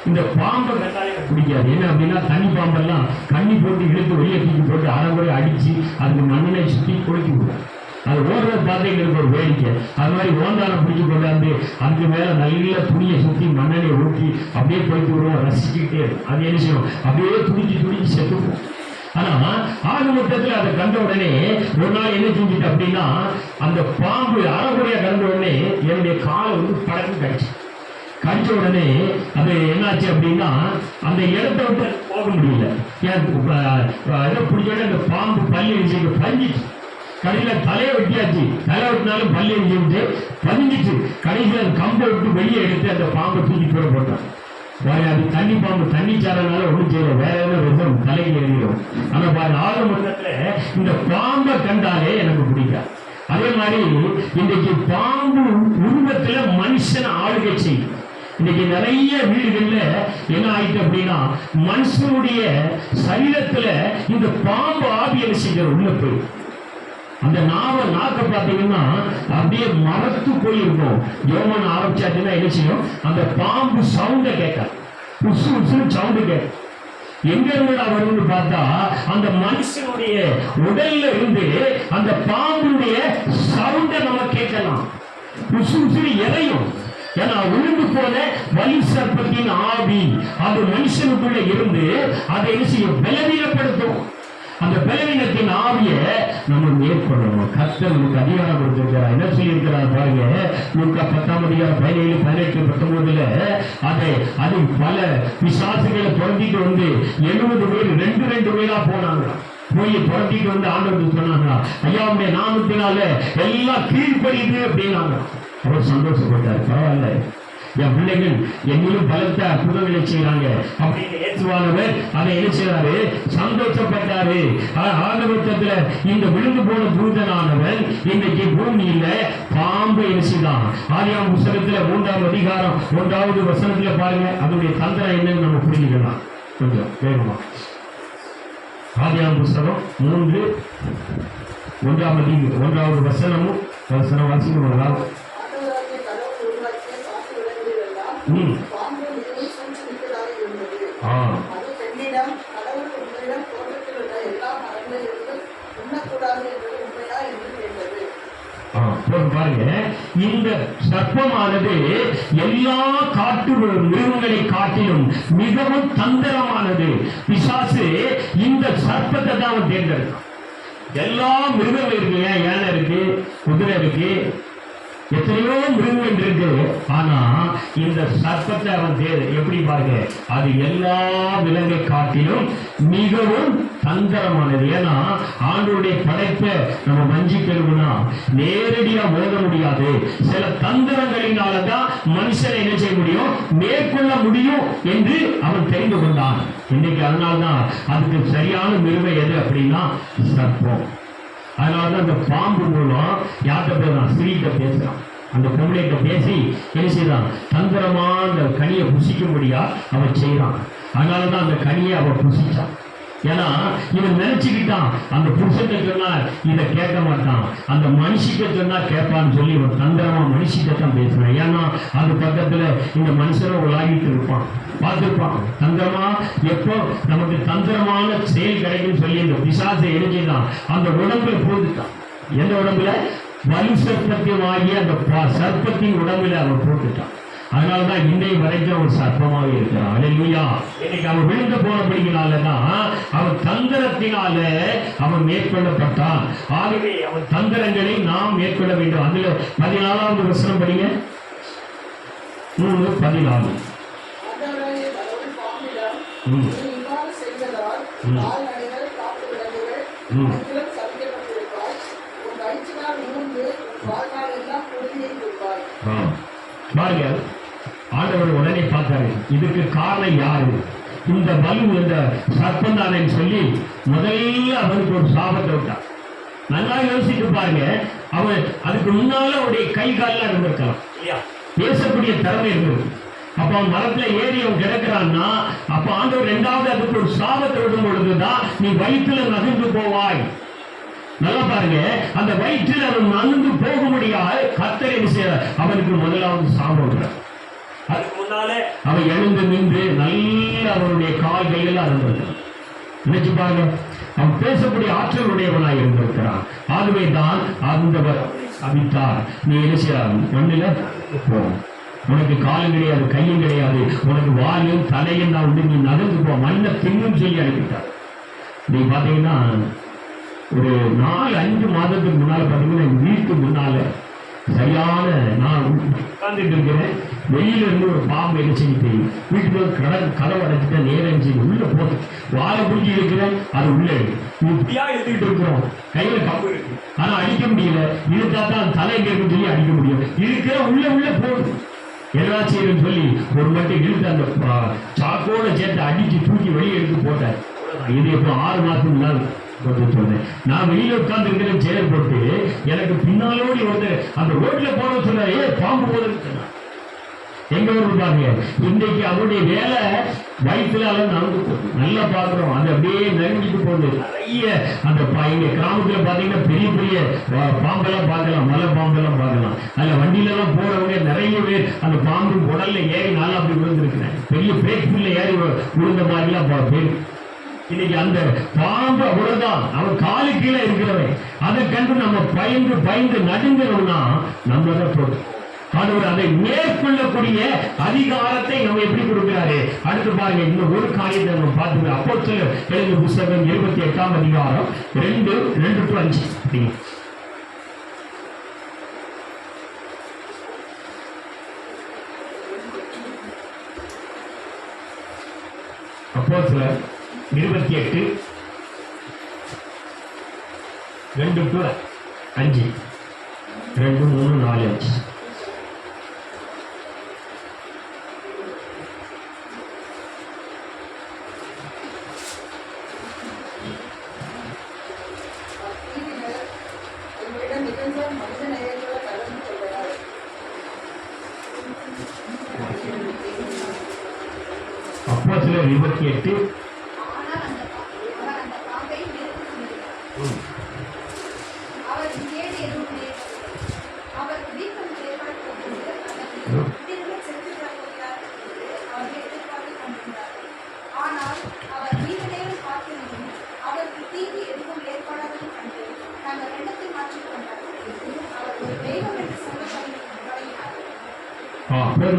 இந்த பாம்பை கண்டாலே பிடிக்காது. என்ன அப்படின்னா தண்ணி பாம்பெல்லாம் கண்ணி போட்டு இழுத்து வெளியே தூக்கி போட்டு அரைமுறை அடித்து அதுக்கு மண்ணை சுற்றி கொளுத்தி விடுவோம். அது ஓடுறத பார்த்தீங்களுக்கு ஒரு வேடிக்கை. அது மாதிரி ஓந்தானை பிடிச்சி கொண்டாந்து அதுக்கு மேலே நல்ல துணியை சுற்றி மண்ணெண்ணை ஊற்றி அப்படியே கொளுத்தி விடுவோம், ரசிச்சுக்கிட்டே இருக்கும். அது என்ன செய்யும், அப்படியே துடிச்சு செத்துப்போம். ஆனா ஆக மொத்தத்தில் அதை கண்ட உடனே ஒரு நாள் என்ன செஞ்சுட்டு அப்படின்னா அந்த பாம்பு அரைகுறையா கண்ட உடனே என்னுடைய காலை படக்கு கடிச்ச உடனே அது என்னாச்சு அப்படின்னா அந்த இடத்த விட்டு போக முடியல. ஏதோ பிடிச்ச அந்த பாம்பு பள்ளி பஞ்சிச்சு. கடையில் தலையை வெட்டியாச்சு, தலை வெட்டினாலும் பள்ளி எரிஞ்சுட்டு பதிஞ்சிச்சு. கடைசியில் கம்பை விட்டு வெளியே எடுத்து அந்த பாம்பை தூக்கி கூட போட்டான். அது தண்ணி பாம்பு, தண்ணி சாரனால ஒன்றும் செய்யல, வேற ஏதாவது விஷம் தலையில் எறியும். ஆனா பாருங்க, ஆக மொத்தத்தில் இந்த பாம்பை கண்டாலே எனக்கு பிடிக்காது. அதே மாதிரி இன்றைக்கு பாம்பு உருவத்துல மனுஷன் ஆளுகை செய்யும். இன்னைக்கு நிறைய வீடுகள்ல என்ன ஆயிட்டு அப்படின்னா மனுஷனுடைய சரீரத்துல இந்த பாம்பு ஆவியல் செய்கிற உள்ள போய் அந்த நாக்க பார்த்தீங்கன்னா அப்படியே மரத்து போயிருக்கும். யோமன் ஆரம்பிச்சாச்சுன்னா என்ன செய்யும், அந்த பாம்பு சவுண்ட கேட்க உசு உசுன்னு சவுண்டு கேட்க. எங்க இருந்து வரும்னு பார்த்தா அந்த மனுஷனுடைய உடல்ல இருந்து அந்த பாம்புடைய சவுண்ட நம்ம கேட்கலாம். உசு உசுறு எதையும். ஏன்னா உழுந்து போன வலி சர்ப்பத்தின் ஆவி அது மனுஷனுக்குள்ள இருந்து அதை என்ன செய்யும், பலவீனப்படுத்தும். அந்த பலவீனத்தின் ஆவிய நம்ம மேற்கொள்ளணும். கர்த்தர் நமக்கு அதிகாரம் கொடுத்திருக்கிறார். என்ன சொல்லியிருக்கிறார் பாருங்க, லூக்கா 10 17 18 19 அது பல பிசாசுகளை புரட்டிட்டு வந்து 70 பேர் 2 பேரா போனாங்க. போய் புரட்டிட்டு வந்து ஆண்டவருக்கு சொன்னாங்க, ஐயா உடைய நாமத்தினால எல்லாம் கீழ்படியுது அப்படின்னாங்க. அவர் சந்தோஷப்பட்டார். பரவாயில்ல, என் பிள்ளைகள் என்னையும் பலத்த அற்புதங்களை செய்யறாங்க அப்படின்னு ஏற்றுவானவர் அதை என்ன செய்யறாரு, சந்தோஷப்பட்டாரு. ஆகமத்துல இந்த விழுந்து போன தூதனானவன் இன்றைக்கு பூமியில பாம்பு என்ன ஆதியாம் புஸ்தகத்துல 3ஆம் அதிகாரம் 1வது வசனத்துல பாருங்க. அதனுடைய தந்திரம் என்னன்னு நம்ம புரிஞ்சுக்கலாம் கொஞ்சம் வேகமா. ஆதியாம் புஸ்தகம் 3:1வது வசனமும் வாசிக்கணும். பாருங்க, இந்த சர்ப்பமானது எல்லா காட்டு மிருகங்களை காட்டிலும் மிகவும் தந்திரமானது. பிசாசு இந்த சர்ப்பத்தை தான் அவன் தேர்ந்தெடுக்கும். எல்லா மிருகங்கள் இருக்கு, யானை இருக்கு, குதிரை இருக்கு, எத்தனையோ மிருகங்கள் இருக்கு. ஆனா இந்த சர்ப்பத்தை அவன் எப்படி பாருங்க, அது எல்லா விலங்கை காட்டிலும் மிகவும் தந்திரமானது. ஏன்னா ஆண்டவருடைய படைப்பை நம்ம வஞ்சிக்கணும்னா நேரடியா ஓத முடியாது. சில தந்திரங்களினாலதான் மனுஷனை என்ன செய்ய முடியும், மேற்கொள்ள முடியும் என்று அவன் தெரிந்து கொண்டான். இன்னைக்கு அதனால்தான் அதுக்கு சரியான மிருகம் எது அப்படின்னா சர்ப்பம். அதனாலதான் அந்த பாம்பு மூலம் யார்கிட்ட பேசுறான், ஸ்திரீகிட்ட பேசுறான். அந்த பொம்பளைகிட்ட பேசி என்ன செய்யறான், தந்திரமா அந்த கனியை புசிக்கும்படியா அவன் செய்யறான். அதனாலதான் அந்த கனியை அவன் புசிச்சான். ஏன்னா இவன் நினைச்சுக்கிட்டான் அந்த புருஷத்தை சொன்னா இதை கேட்க மாட்டான், அந்த மனுஷிக்க சொன்னா கேட்பான்னு சொல்லி இவன் தந்திரமா மனுஷிக்கத்தான் பேசுறான். ஏன்னா அது பக்கத்துல இந்த மனுஷனை உலாகிட்டு இருப்பான், பார்த்துருப்பான். தந்திரமா எப்போ நமக்கு தந்திரமான செயல் கிடைக்கும் சொல்லி இந்த பிசாசை எழுதிதான் அந்த உடம்புல போட்டுட்டான். எந்த உடம்புல? வலு சர்ப்பத்தியமாகிய அந்த சர்ப்பத்தின் உடம்புல அவன் போட்டுட்டான். அதனாலதான் இன்னைக்கு வரைக்கும் அவன் சர்ப்பமாக இருக்கிறான். அல்லேலூயா. இன்னைக்கு அவன் விழுந்து போனபடினாலதான் அவன் தந்திரத்தினால அவன் மேற்கொள்ளப்பட்டான். ஆகவே அவன் தந்திரங்களை நாம் மேற்கொள்ள வேண்டும். அதுல 14வது வசனம் படிங்க. 3:14. பாருங்க, ஆண்டவர் உடனே பார்த்தாரு, இதுக்கு காரணம் யாரு? இந்த வலு இந்த சர்ப்பம் தானே சொல்லி முதல்ல அவனுக்கு ஒரு சாபத்தை விட்டான். நல்லா யோசித்து பாருங்க, அவன் அதுக்கு முன்னால அவருடைய கை காலில் இருந்திருக்கலாம், பேசக்கூடிய திறமை இருந்திருக்கு. அப்ப அவன் மரத்துல ஏறி அவன் கிடக்கிறான்னா அப்ப ஆண்டவர் 2வது அதுக்கு ஒரு சாபத்தை விடும் பொழுதுதான் நீ வயிற்றுல நகர்ந்து போவாய். நல்லா பாருங்க, அந்த வயிற்றில் அவன் நகர்ந்து போக முடியாது. கர்த்தர் என்ன செய்ய அவனுக்கு முதலாவது சாபம். அதுக்கு முன்னால அவன் எழுந்து நின்று நல்ல அவனுடைய கால் கையெல்லாம் இருந்திருக்கான். நினைச்சு பாருங்க, அவன் பேசக்கூடிய ஆற்றல் உடையவனாய் இருந்திருக்கிறான். ஆகவே தான் அந்த அவித்தார், நீ என்ன செய்ய மண்ணில போ, உனக்கு காலம் கிடையாது, கையும் கிடையாது, உனக்கு வாயும் தலையும் தான் உண்டு, நீ நகர்ந்து போ, மண்ணை தின்னும் சொல்லி அனுப்பிட்டார். நீ பாத்தீங்கன்னா ஒரு 4-5 மாதத்துக்கு முன்னால பாத்தீங்கன்னா வீட்டு முன்னால சரியான நான் உட்கார்ந்துட்டு இருக்கிறேன். வெளியில இருந்து ஒரு பாம்பு என்ன செய்யுது, வீட்டுக்கு கதவை அடைச்சிட்ட நேரம் செய்து உள்ள போட்டு வாழை பிடிச்சி இருக்கிறேன். அது உள்ள இப்படியா எடுத்துக்கிட்டு இருக்கிறோம், கையில கம்பு இருக்கு, ஆனா அடிக்க முடியல. இதுக்காக தலை கேட்கும் சொல்லி அடிக்க முடியும், இருக்கிற உள்ள போடு எல்லாம் செய்யணும்னு சொல்லி ஒரு மட்டும் இழுத்து அந்த சாக்கோட சேர்த்து அடிச்சு தூக்கி வெளியே எடுத்து போட்டார். இது எப்போ 6 மாசத்துக்கு முன்னால் சொன்னேன். நான் வெளியில உட்கார்ந்து இருக்கிறேன் செயல் போட்டு, எனக்கு பின்னாலோடி ஒருத்தர் அந்த ரோட்ல போன சொன்னாரு, பாம்பு போதுன்னு சொன்னார். எங்க ஊர் பாருங்க, இன்றைக்கு அவருடைய வேலை வயிற்றுல நடந்து போகுது. நல்லா பாக்குறோம், அது அப்படியே நெருங்கிட்டு போகுது. நிறைய அந்த எங்க கிராமத்துல பாத்தீங்கன்னா பெரிய பெரிய பாம்பெல்லாம் பார்க்கலாம், மலை பாம்பெல்லாம் பார்க்கலாம். அதுல வண்டியில எல்லாம் போறவங்க நிறைய பேர் அந்த பாம்பு உடல்ல ஏறி நாளா அப்படி விழுந்திருக்கிறேன். பெரிய பிரேக் புல்ல ஏறி விழுந்த மாதிரிலாம் பேர். இன்னைக்கு அந்த பாம்பு அவ்வளவுதான், அவன் காலு கீழே இருக்கிறவன். அதை கண்டு நம்ம பயந்து நடுங்கிறோம்னா நம்ம தான் போட்டு ஆண்டவர் அதை மேற்கொள்ளக்கூடிய அதிகாரத்தை நம்ம எப்படி கொடுக்கிறாரு. அடுத்து பாருங்க, இன்னும் ஒரு காரியத்தை நம்ம பார்த்துக்கிறோம். அப்போஸ்தலர் எழுதின புத்தகம் 28ஆம் அதிகாரம் 2:2-5. அப்போஸ்தலர் 28:2-5. 2, 3, 4, 5. அப்போஸ்தலர் 28.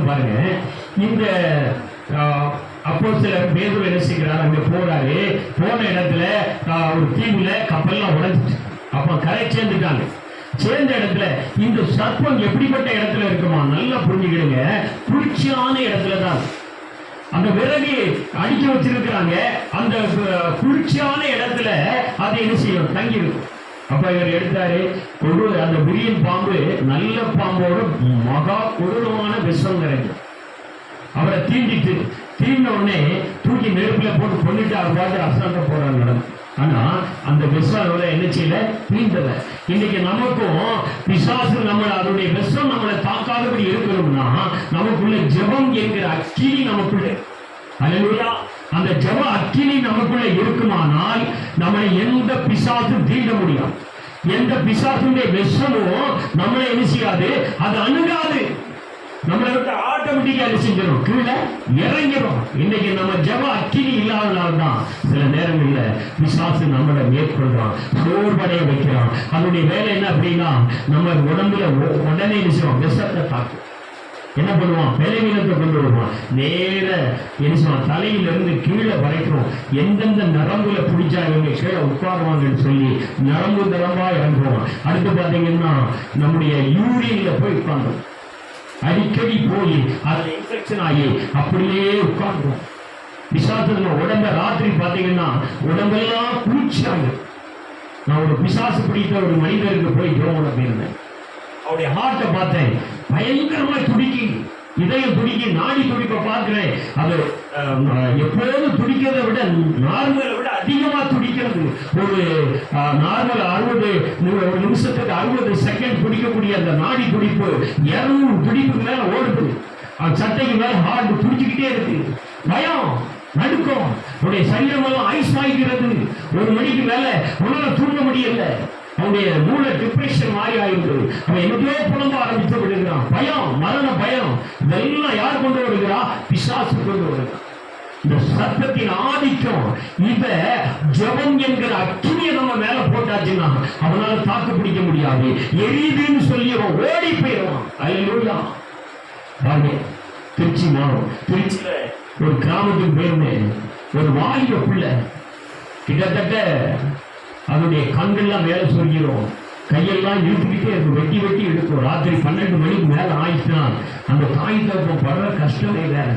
பாருங்க, இந்த அப்போஸ்தலர் பேதுரு என்ன செய்கிறார், அங்க போறாரு. போன இடத்துல ஒரு தீவுல கப்பல்லாம் உடைஞ்சிட்டு, அப்ப கரை சேர்ந்துட்டாங்க. சேர்ந்த இடத்துல இந்த சர்ப்பம் எப்படிப்பட்ட இடத்துல இருக்குமா, நல்லா புரிஞ்சுக்கிடுங்க. குளிர்ச்சியான இடத்துல தான் அந்த விறகு அடிக்க வச்சிருக்கிறாங்க. அந்த குளிர்ச்சியான இடத்துல அது என்ன செய்யும், தங்கி இருக்கும். அப்ப இவர் எடுத்தாரு, அந்த விரியன் பாம்பு நல்ல பாம்போட மகா கொடூரமான விஷம் நிறைஞ்சு அவரை தீண்டிட்டு தீர்ந்த உடனே தூக்கி நெருப்புல போட்டு கொண்டுட்டு அவர் பாட்டு அசால்ட்ட போறாங்க. ஆனா அந்த விஷம் என்ன செய்யல, தீண்டல. இன்னைக்கு நமக்கும் பிசாசு அதனுடைய விஷம் நம்மளை தாக்காதபடி இருக்கணும்னா நமக்குள்ள ஜெபம் என்கிற அக்கினி நமக்குள்ள, அல்லேலூயா, அந்த ஜெப அக்கினி நமக்குள்ள இருக்குமானால் நம்மளை எந்த பிசாசும் தீண்ட முடியாது. எந்த பிசாசுடைய விஷமும் நம்மளை என்ன செய்யாது, அது அணுகாது. நம்மளை விட்டு ஆட்டோமேட்டிக்கா என்ன செஞ்சிடும், கீழே இறங்கிடும். இன்னைக்கு நம்ம ஜெப அக்கினி இல்லாதனால்தான் சில நேரங்கள்ல பிசாசு நம்மளை மேற்கொள்றான், சோர்வடைய வைக்கிறான். அதனுடைய வேலை என்ன அப்படின்னா, நம்ம உடம்புல உடனே நிச்சயம் விஷத்தை தாக்கும். என்ன பண்ணுவான், பலவீனத்தை கொண்டு வருவான். நேர என்ன தலையிலிருந்து கீழே வரைக்கும் எந்தெந்த நரம்புல பிடிச்சா இவங்க கீழே உட்காருவாங்கன்னு சொல்லி நரம்பு நரம்பா இறங்குவான். அடுத்து பாத்தீங்கன்னா நம்முடைய யூரின்ல போய் உட்கார்ந்தோம், அடிக்கடி போய் அதுல இன்ஃபெக்ஷன் ஆகி அப்படியே உட்கார்ந்தோம். பிசாசு நம்ம உடம்ப ராத்திரி பாத்தீங்கன்னா உடம்பெல்லாம் குளிச்சாங்க. நான் ஒரு பிசாசு பிடித்த ஒரு மனிதருக்கு போய் ஜோமோட போயிருந்தேன். அவருடைய ஹார்ட்டை பார்த்தேன், பயங்கரமா துடிக்கி, இதயம் துடிக்கி, நாடி துடிப்பை பார்க்கிறேன். அது எப்போதும் துடிக்கிறதை விட நார்மலை விட அதிகமா துடிக்கிறது. ஒரு நார்மல் 60 ஒரு நிமிஷத்துக்கு 60 செகண்ட் துடிக்கக்கூடிய அந்த நாடி துடிப்பு 200 துடிப்புக்கு மேல ஓடுது. சட்டைக்கு மேல ஹார்ட் துடிச்சுக்கிட்டே இருக்கு. பயம், நடுக்கம், உடைய சரீரம் எல்லாம் ஐஸ் ஆகிறது. 1 மணிக்கு மேல உன்னால தூங்க முடியல. அவனுடைய மூளை டிப்ரெஷன் மாதிரி ஆயிடுது. அவன் எங்கேயோ புலம்ப ஆரம்பித்து விடுகிறான். பயம், மரண பயம், இதெல்லாம் யார் கொண்டு வருகிறா, பிசாசு கொண்டு வருகிறான். இந்த சத்தத்தின் ஆதிக்கம், இத ஜெபம் என்கிற அக்கினியை நம்ம மேல போட்டாச்சுன்னா அவனால தாக்கு பிடிக்க முடியாது. எரியுதுன்னு சொல்லி அவன் ஓடி போயிடுவான். அல்லேலூயா. திருச்சி மாவட்டம், திருச்சியில ஒரு கிராமத்துக்கு போயிருந்தேன். ஒரு வாலிப பிள்ளை, கிட்டத்தட்ட அதனுடைய கண்கள்லாம் மேல சொல்கிறோம், கையெல்லாம் இழுத்துக்கிட்டே இருக்கும், வெட்டி வெட்டி எடுக்கும். ராத்திரி 12 மணிக்கு மேல ஆயிடுச்சுன்னா அந்த தாய் தகப்பன் படுற கஷ்டமே வேற.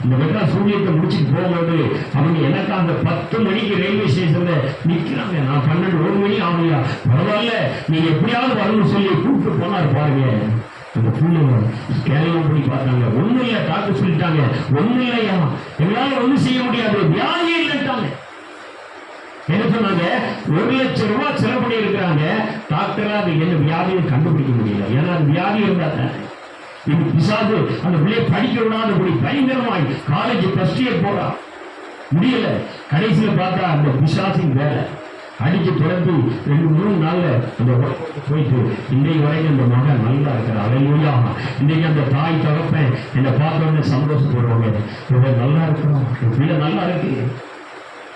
இந்த வெட்டா சூரியத்தை முடிச்சுட்டு போகும்போது அவங்க எனக்கு அந்த 10 மணிக்கு ரயில்வே ஸ்டேஷன்ல நிக்கிறாங்க. நான் 12 1 மணி ஆகலையா, பரவாயில்ல நீங்க எப்படியாவது வரணும்னு சொல்லி கூப்பிட்டு போனாரு பாருங்க. அந்த பிள்ளைங்க கேரளம் பண்ணி பார்த்தாங்க, ஒண்ணும் இல்ல, டாக்டர் சொல்லிட்டாங்க, ஒண்ணும் இல்லையா, எங்களால ஒண்ணும் செய்ய முடியாது, வியாதியே இல்லைட்டாங்க. என்ன சொன்னாங்க, 1 லட்சம் ரூபாய் செலவு பண்ணி இருக்கிறாங்க. டாக்டரா அது என்ன வியாதியை கண்டுபிடிக்க முடியல. ஏன்னா அது வியாதி இருந்தா இது பிசாசு அந்த பிள்ளைய படிக்க விடாதபடி பயங்கரமாய் காலேஜ் ஃபர்ஸ்ட் இயர் போறா, முடியல. கடைசியில பார்த்தா அந்த பிசாசின் வேலை அடிச்சு தொடர்ந்து 2-3 நாள்ல அந்த போயிட்டு இன்றைக்கு வரைக்கும் அந்த மகன் நல்லா இருக்கிற. அல்லேலூயா. இன்னைக்கு அந்த தாய் தகப்பன் என்னை பார்த்தோன்னே சந்தோஷப்படுவாங்க, இவன் நல்லா இருக்கணும், பிள்ளை நல்லா இருக்கு.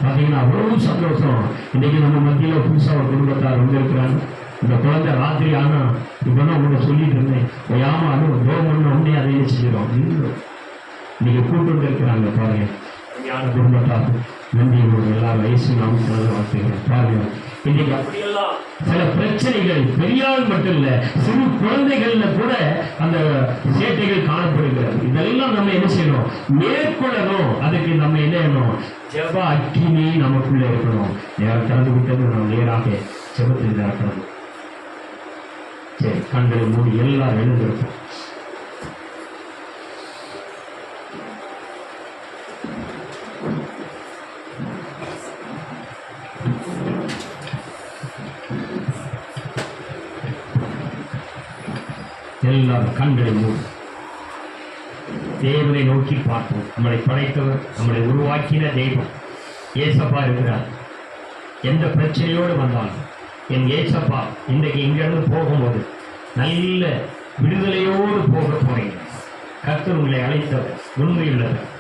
பார்த்தீங்கன்னா அவ்வளவு சந்தோஷம். இன்னைக்கு நம்ம மத்தியில் புதுசாக ஒரு குடும்பத்தார் வந்திருக்கிறாங்க. இந்த குழந்தை ராத்திரி ஆனா இப்பதான் உங்களை சொல்லிட்டு இருந்தேன், ஒயாம கவர்மெண்ட் உடனே அதை செஞ்சிடும். இன்னைக்கு கூட்டு இருக்கிறாங்க பாருங்க, ஞான குடும்பத்தார். நன்றி எல்லாரும் வயசு நாம் வார்த்தைகள் பாருங்க. இன்னைக்கு அப்படியெல்லாம் சில பிரச்சனைகள் பெரியாள் மட்டும் இல்ல, சிறு குழந்தைகள்ல கூட அந்த சேட்டைகள் காணப்படுகிறது. இதெல்லாம் நம்ம என்ன செய்யணும், மேற்கொள்ளணும். அதுக்கு நம்ம என்ன செய்யணும், ஜெப அக்கினி நமக்குள்ள இருக்கணும். நேரம் திறந்து விட்டது, நம்ம நேராக ஜெபத்தில் திறக்கணும். சரி, கண்களை மூடி எல்லாம் எழுந்திருப்போம். எல்லாரும் கண்களை மூடி தேவனை நோக்கி பார்ப்போம். நம்மளை படைத்தவர், நம்மளை உருவாக்கின தெய்வம் ஏசப்பா இருக்கிறார். எந்த பிரச்சனையோடு வந்தாலும் என் ஏசப்பா இன்றைக்கு இங்கிருந்து போகும்போது நல்ல விடுதலையோடு போக போறீங்க. கர்த்தர் உங்களை அழைத்தவர்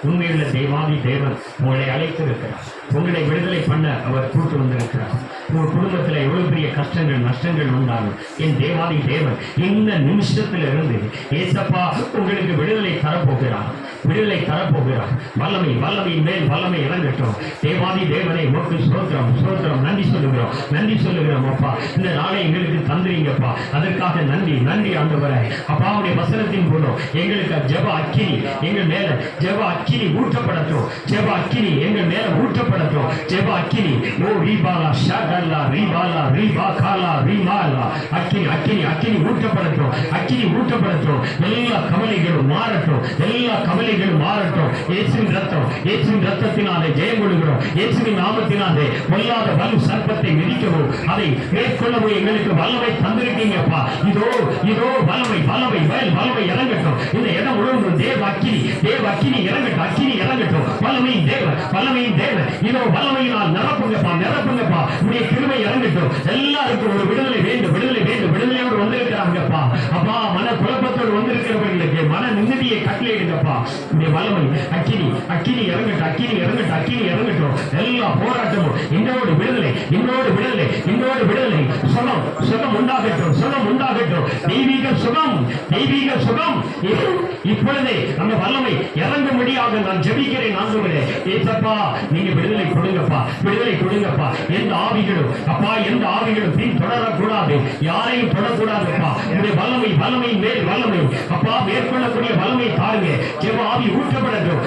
உண்மையுள்ள தெய்வாதி தேவன் உங்களை அழைத்திருக்கிறார். உங்களை விடுதலை பண்ண அவர் கூட்டு வந்திருக்கிறார். உங்கள் குடும்பத்தில் எவ்வளவு பெரிய கஷ்டங்கள் நஷ்டங்கள் வந்தாலும் என் தேவாதி தேவன் இந்த நிமிஷத்துல இருந்து ஏசப்பா உங்களுக்கு விடுதலை தரப்போகிறார். வல்லமையின் மேல் வல்லமை இறங்கட்டும். தேவாதி தேவனை உமக்கு ஸ்தோத்திரம் நன்றி சொல்லுகிறோம் அப்பா. இந்த நாளை எங்களுக்கு தந்துறீங்கப்பா, அதற்காக நன்றி ஆண்டவரே. அப்பாவுடைய வசனத்தின் மூலம் எங்களுக்கு ஜெப அக்கினி எங்கள் மேல ஜெப அக்கினி ஊற்றப்படட்டும். ஜெப அக்கினி எங்கள் மேல ஊற்றப்படட்டும். ஜெப அக்கினி ஓ ரீபாலா ஷாகல்லா ரீபாலா ரீபா காலா ரீமாலா அக்கினி ஊற்றப்படட்டும். எல்லா கவலைகளும் மாறட்டும். நிலைகள் மாறட்டும். இயேசுவின் ரத்தம், இயேசுவின் ரத்தத்தினாலே ஜெயம் கொள்கிறோம். இயேசுவின் நாமத்தினாலே பொல்லாத வலு சர்ப்பத்தை மிதிக்கவும் அதை மேற்கொள்ளவும் எங்களுக்கு வல்லமை தந்திருக்கீங்கப்பா. இதோ இதோ வல்லமை வல்லமை வல்லமை இறங்கட்டும். இந்த இடம் முழுவதும் தேவ அக்கினி இறங்கட்டும். அக்கினி இறங்கட்டும். வல்லமையின் தேவ இதோ வல்லமையினால் நிரப்புங்கப்பா. உடைய கிருபை இறங்கட்டும். எல்லாருக்கும் ஒரு விடுதலை வேண்டும். விடுதலையோடு வந்திருக்கிறாங்கப்பா. அப்பா, மன குழப்பத்தோடு வந்திருக்கிறவர்களுக்கு மன நிம்மதியை கட்டளையிடுங்கப்பா. உடைய வல்லமை அக்கினி இறங்கட்டும். எல்லா போராட்டமும் இன்னோடு விடுதலை சுகம் உண்டாகட்டும். தெய்வீக சுகம் இப்பொழுதே அந்த வல்லமை இறங்கும்படியாக நான் ஜெபிக்கிறேன். ஆண்டவரே, ஏசப்பா, நீங்க விடுதலை கொடுங்கப்பா. எந்த ஆவிகளும் பின் தொடரக்கூடாது. யாரையும் தொடக்கூடாதுப்பா. உடைய வல்லமையின் மேல் வல்லமை அப்பா, மேற்கொள்ளக்கூடிய வல்லமை தாருங்க. ஜெப ஆவி ஊற்றப்படட்டும்.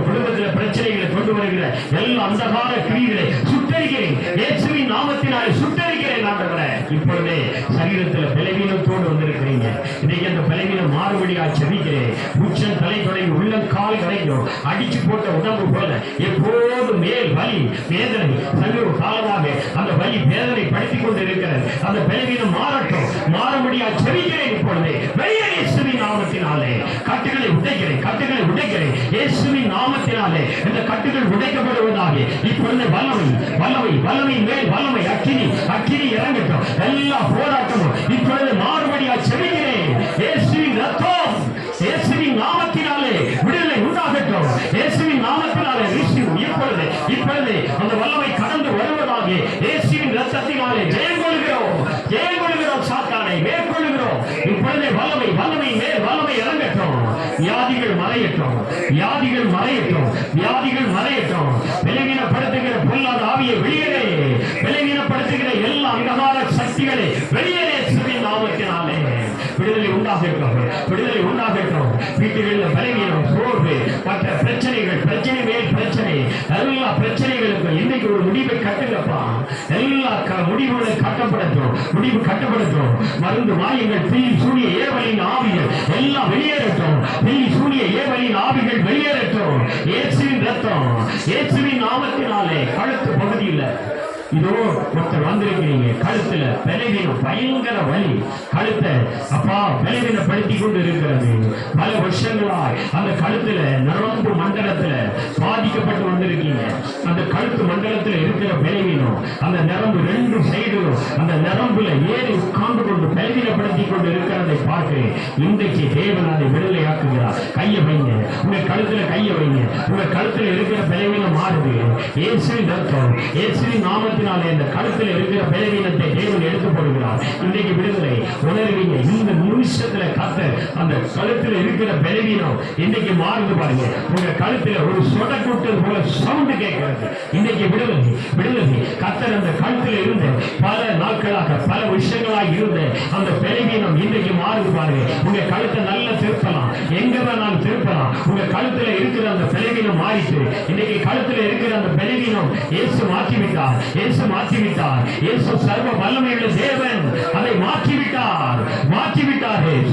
குடும்பத்தில் பிரச்சனைகளை கொண்டு வருகிற எல்லா அந்தகார கிரியைகளை சுட்டரிக்கிறேன். இயேசுவின் நாமத்தினாலே சுட்டரிக்கிறேன். ஆண்டவரே, இப்பொழுதே சரீரத்தில் பலவீனத்தோடு வந்திருக்கிறீங்க. இன்னைக்கு அந்த பலவீனம் மாறுபடியா செபிக்கிறேன். உச்சம் தலை தொடங்கி உள்ளங்கால் வரைக்கும் அடிச்சு போட்ட உடம்பு போல எப்போது மேல் வலி வேதனை சமீப காலமாக அந்த வலி வேதனை படுத்திக் கொண்டு இருக்கிறது. அந்த பலவீனம் மாறுபடியா செபிக்கிறேன். இப்பொழுதே வெளியே இயேசுவின் நாமத்தினாலே கட்டுகளை உடைக்கிறேன். இயேசுவின் நாமத்தினாலே இந்த கட்டுகள் உடைக்கப்படுவதாக இப்பொழுது வல்லமை மேல் வல்லமை அக்கினி இறங்கட்டும். எல்லா போராட்டமும் இப்பொழுது மாறுபடியா செபிக்கிறேன். இயேசுவின் ரத்தம், இயேசுவின் நாமத்தினாலே விடுதலை உண்டாகட்டும். இயேசுவின் நாமத்தினாலே இப்பொழுது அந்த வல்லமை கடந்து வருவதாக இயேசுவின் ரத்தத்தினாலே ஜெயம் கொள்கிறோம். சாத்தானை மேற்கொள்கிறோம். இப்பொழுது வல்லமை மேல் வல்லமை இறங்கட்டும். வியாதிகள் மறையட்டும். பலவீனப்படுத்துகிற பொல்லாத ஆவியை வெளியேறே. பலவீனப்படுத்துகிற எல்லா அந்தகார சக்திகளை வெளியேறே. இயேசுவின் நாமத்தினாலே விடுதலை உண்டாகட்டும். வீட்டுகளில் பலவீனம், சோர்வு, மற்ற பிரச்சனை மேல் பிரச்சனை, எல்லா பிரச்சனைகளுக்கும் இன்னைக்கு ஒரு முடிவை கட்டுங்கப்பா. எல்லா முடிவுகளும் கட்டப்படட்டும். மருந்து மாயங்கள், பில்லி சூனிய ஏவலின் ஆவிகள் எல்லாம் வெளியேறட்டும். இயேசுவின் ரத்தம், இயேசுவின் நாமத்தினாலே கழுத்து பகுதியில் இதோ ஒருத்தர் வந்திருக்கிறீங்க. கழுத்துல பலவீனம், பயங்கர வலி, கழுத்தை அப்பா பலவீனப்படுத்தி கொண்டு இருக்கிறது. பல வருஷங்களாய் அந்த கழுத்துல நரம்பு மண்டலத்துல பாதிக்கப்பட்டு வந்திருக்கீங்க. அந்த கழுத்து மண்டலத்துல இருக்கிற பலவீனம், அந்த நரம்பு ரெண்டு சைடுகளும் அந்த நரம்புல ஏறி உட்கார்ந்து கொண்டு பலவீனப்படுத்தி கொண்டு இருக்கிறதை பார்த்து இன்றைக்கு தேவன் அதை விடுதலையாக்குகிறார். கையை வைங்க, உங்க கழுத்துல இருக்கிற பலவீனம் மாறுது. இயேசுவின் ரத்தம், இயேசுவின் நாமத்தில் இந்த கழுத்தில் இருக்கிற பலவீனத்தை தேவன் எடுத்து போடுகிறார். இன்றைக்கு விடுதலை உணர்வீங்க. இந்த நிமிஷத்துல கர்த்தர் அந்த கழுத்தில் இருக்கிற பலவீனம் இன்னைக்கு மாறுது பாருங்க. உங்க கழுத்துல ஒரு சொடக்கூட்டு போல சவுண்ட் கேட்கிறது. இன்னைக்கு விடுதலை கர்த்தர் அந்த கழுத்தில் இருந்த பல நாட்களாக பல விஷயங்களாக இருந்த அந்த பலவீனம் இன்னைக்கு மாறுது பாருங்க. உங்க கழுத்தை நல்லா திருப்பலாம், எங்க வேணாலும் திருப்பலாம். உங்க கழுத்துல இருக்கிற அந்த பலவீனம் மாறிட்டு இன்னைக்கு கழுத்துல இருக்கிற அந்த பலவீனம் இயேசு மாற்றிவிட்டார். இயேசு சர்வ வல்லமையுள்ள தேவன் அதை மாற்றிவிட்டார்.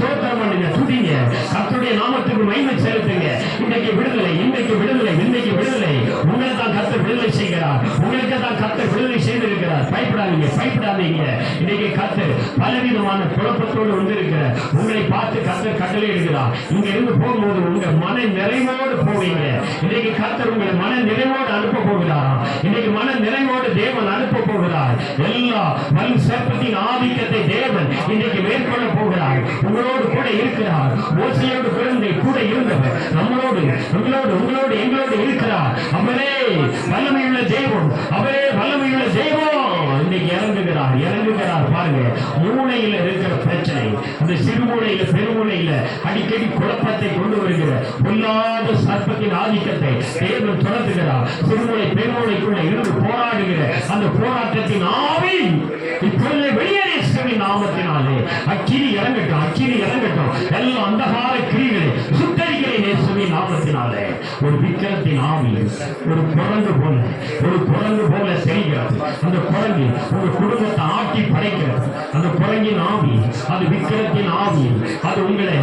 சோத்திரம் பண்ணுங்க, துதிங்க, கர்த்தருடைய நாமத்துக்கு மகிமை செலுத்துங்க. இன்னைக்கு விடுதலை. உங்களை தான் கர்த்தர் விடுதலை செய்கிறார். உங்களுக்கு தான் கர்த்தர் விடுதலை செய்திருக்கிறார். பயப்படாதீங்க. இன்னைக்கு கர்த்தர் பலவிதமான குழப்பத்தோடு வந்திருக்கிறார். உங்களை பார்த்து கர்த்தர் கட்டளை எடுக்கிறார். இங்க இருந்து போகும்போது உங்க மன நிறைவோடு போவீங்க. இன்னைக்கு கர்த்தர் உங்களை மன நிறைவோடு அனுப்ப போகிறார். இன்னைக்கு மன நிறைவோடு தேவன் அனுப்ப போகிறார். எல்லா வலு சர்ப்பத்தின் ஆதிக்கத்தை தேவன் இன்னைக்கு மேற்கொள்ள போகிறார். உங்களோடு கூட இருக்கிறார். மோசையோடு கூட இருந்தவர் நம்மளோடு எங்களோடு இருக்கிறார். அவரே வல்லமையுள்ள தெய்வம். இன்னைக்கு இறங்குகிறார். பாருங்க, மூளையில இருக்கிற பிரச்சனை, அந்த சிறுமூளையில பெருமூளையில அடிக்கடி குழப்பத்தை கொண்டு வருகிற பொல்லாத சர்ப்பத்தின் ஆதிக்கத்தை தேவன் தொடர்கிறார். சிறுமூளை பெருமூளைக்குள்ள இருந்து போராடுகிற அந்த போராட்டத்தின் ஆவி இப்பொழுது வெளியேறிய நாமத்தினாலே அக்கினி இறங்கட்டும். எல்லா அந்தகார கிரிகளை சுட்டரிக்கிறேன் இயேசுவின் நாமத்தினாலே. ஒரு விக்கிரத்தின் ஆவி ஒரு குரங்கு போல தெரிகிற படைக்கிறது. அந்த குரங்கு உங்க குடும்பத்தை ஆட்டி படைக்கிறது. அந்த குரங்கின் ஆவி, அது விக்கிரத்தின் ஆவி, அது உங்களை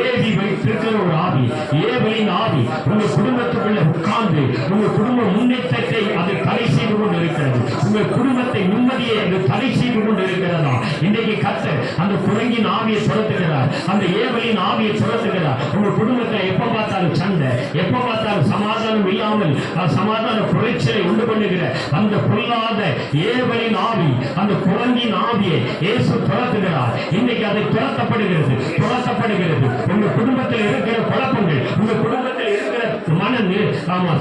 ஏவி வைத்திருக்கிற ஒரு ஆவி, ஏவலின் ஆவி உங்க குடும்பத்துக்குள்ள உட்கார்ந்து உங்க குடும்ப முன்னேற்றத்தை அது தடை செய்து கொண்டு இருக்கிறது. உங்கள் குடும்பத்தை நிம்மதியை அது தடை செய்து கொண்டு இருக்கிறதா? இன்றைக்கு கர்த்தர் அந்த குரங்கின் ஆவியை துரத்துகிறார், அந்த ஏவலின் ஆவியை துரத்துகிறார். உங்க குடும்பத்தை எப்ப பார்த்தாலும் சண்டை, எப்ப பார்த்தாலும் சமாதானம் இல்லாமல் சமாதான குறைச்சலை உண்டு பண்ணுகிற அந்த பொல்லாத ஏவலின் ஆவி, அந்த குரங்கின் ஆவியை இயேசு துரத்துகிறார். இன்னைக்கு அதை துரத்தப்படுகிறது, துரத்தப்படுகிறது. உங்க குடும்பத்தில் இருக்கிற குழப்பங்கள், உங்க குடும்பத்தில் இருக்கிற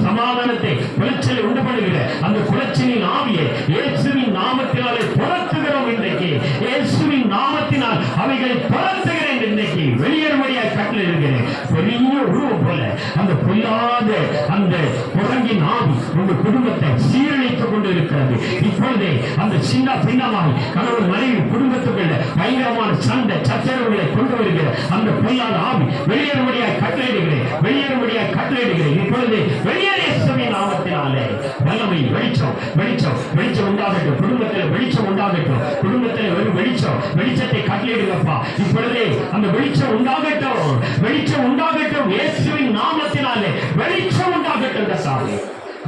சமாதானத்தை குலைச்சலை உண்டு பண்ணுகிற அந்த குலைச்சலின் ஆவியை இயேசுவின் நாமத்தினாலே துரத்துகிறோம். இன்றைக்கு இயேசுவின் நாமத்தினால் அவைகளை துரத்துகிறேன். இன்றைக்கு வெளியேறும்படியாக கட்டளை இருக்கிறேன். பெரிய உருவம் போல அந்த பொல்லாத அந்த குரங்கின் ஆவி உங்க குடும்பத்தை சீரழித்துக் கொண்டு இருக்கிறது. இப்பொழுதே அந்த சின்ன பின்னமாய் கணவன் மனைவி குடும்பத்துக்குள்ள பயங்கரமான சண்டை சச்சரவுகளை கொண்டு வருகிற அந்த பொல்லாத ஆவி வெளியேறும்படியாக கட்டளையிடுகிறேன், வெளியேறும்படியாக கட்டளையிடுகிறேன். இப்பொழுது வெளியேறிய நாமத்தினாலே வல்லமை, வெளிச்சம், வெளிச்சம், வெளிச்சம் உண்டாகட்டும். குடும்பத்தில் வெளிச்சம் உண்டாகட்டும். குடும்பத்தில் வெறும் வெளிச்சம், வெளிச்சத்தை கட்டளையிடுங்கப்பா. இப்பொழுதே அந்த வெளிச்சம் உண்டாகட்டும், வெளிச்சம் உண்டாகட்டும். இயேசுவின் நாமத்தினாலே வெளிச்சம் உண்டாகட்டும். கர்த்தாவே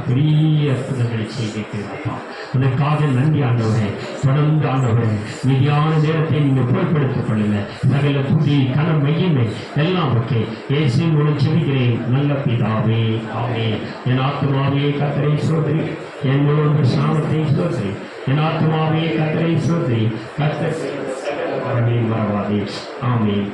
பெரிய அற்புதங்களை செய்திருக்கிறப்பா, அதற்காக நன்றி ஆண்டவரே. தொடர்ந்து ஆண்டவரே மீதியான நேரத்தை நீங்க பொருட்படுத்திக் கொள்ளுங்க. சகல துதி கனம் மையமே எல்லாம் ஓகே. இயேசுவின் மூலம் செபிக்கிறேன் நல்ல பிதாவே, ஆமென். என் ஆத்துமாவே கர்த்தரை ஸ்தோத்திரி, என் முழு சாமத்தை ஸ்தோத்திரி, என் ஆத்துமாவே கர்த்தரை ஸ்தோத்திரி, கர்த்தர் மறவாதே. ஆமென்.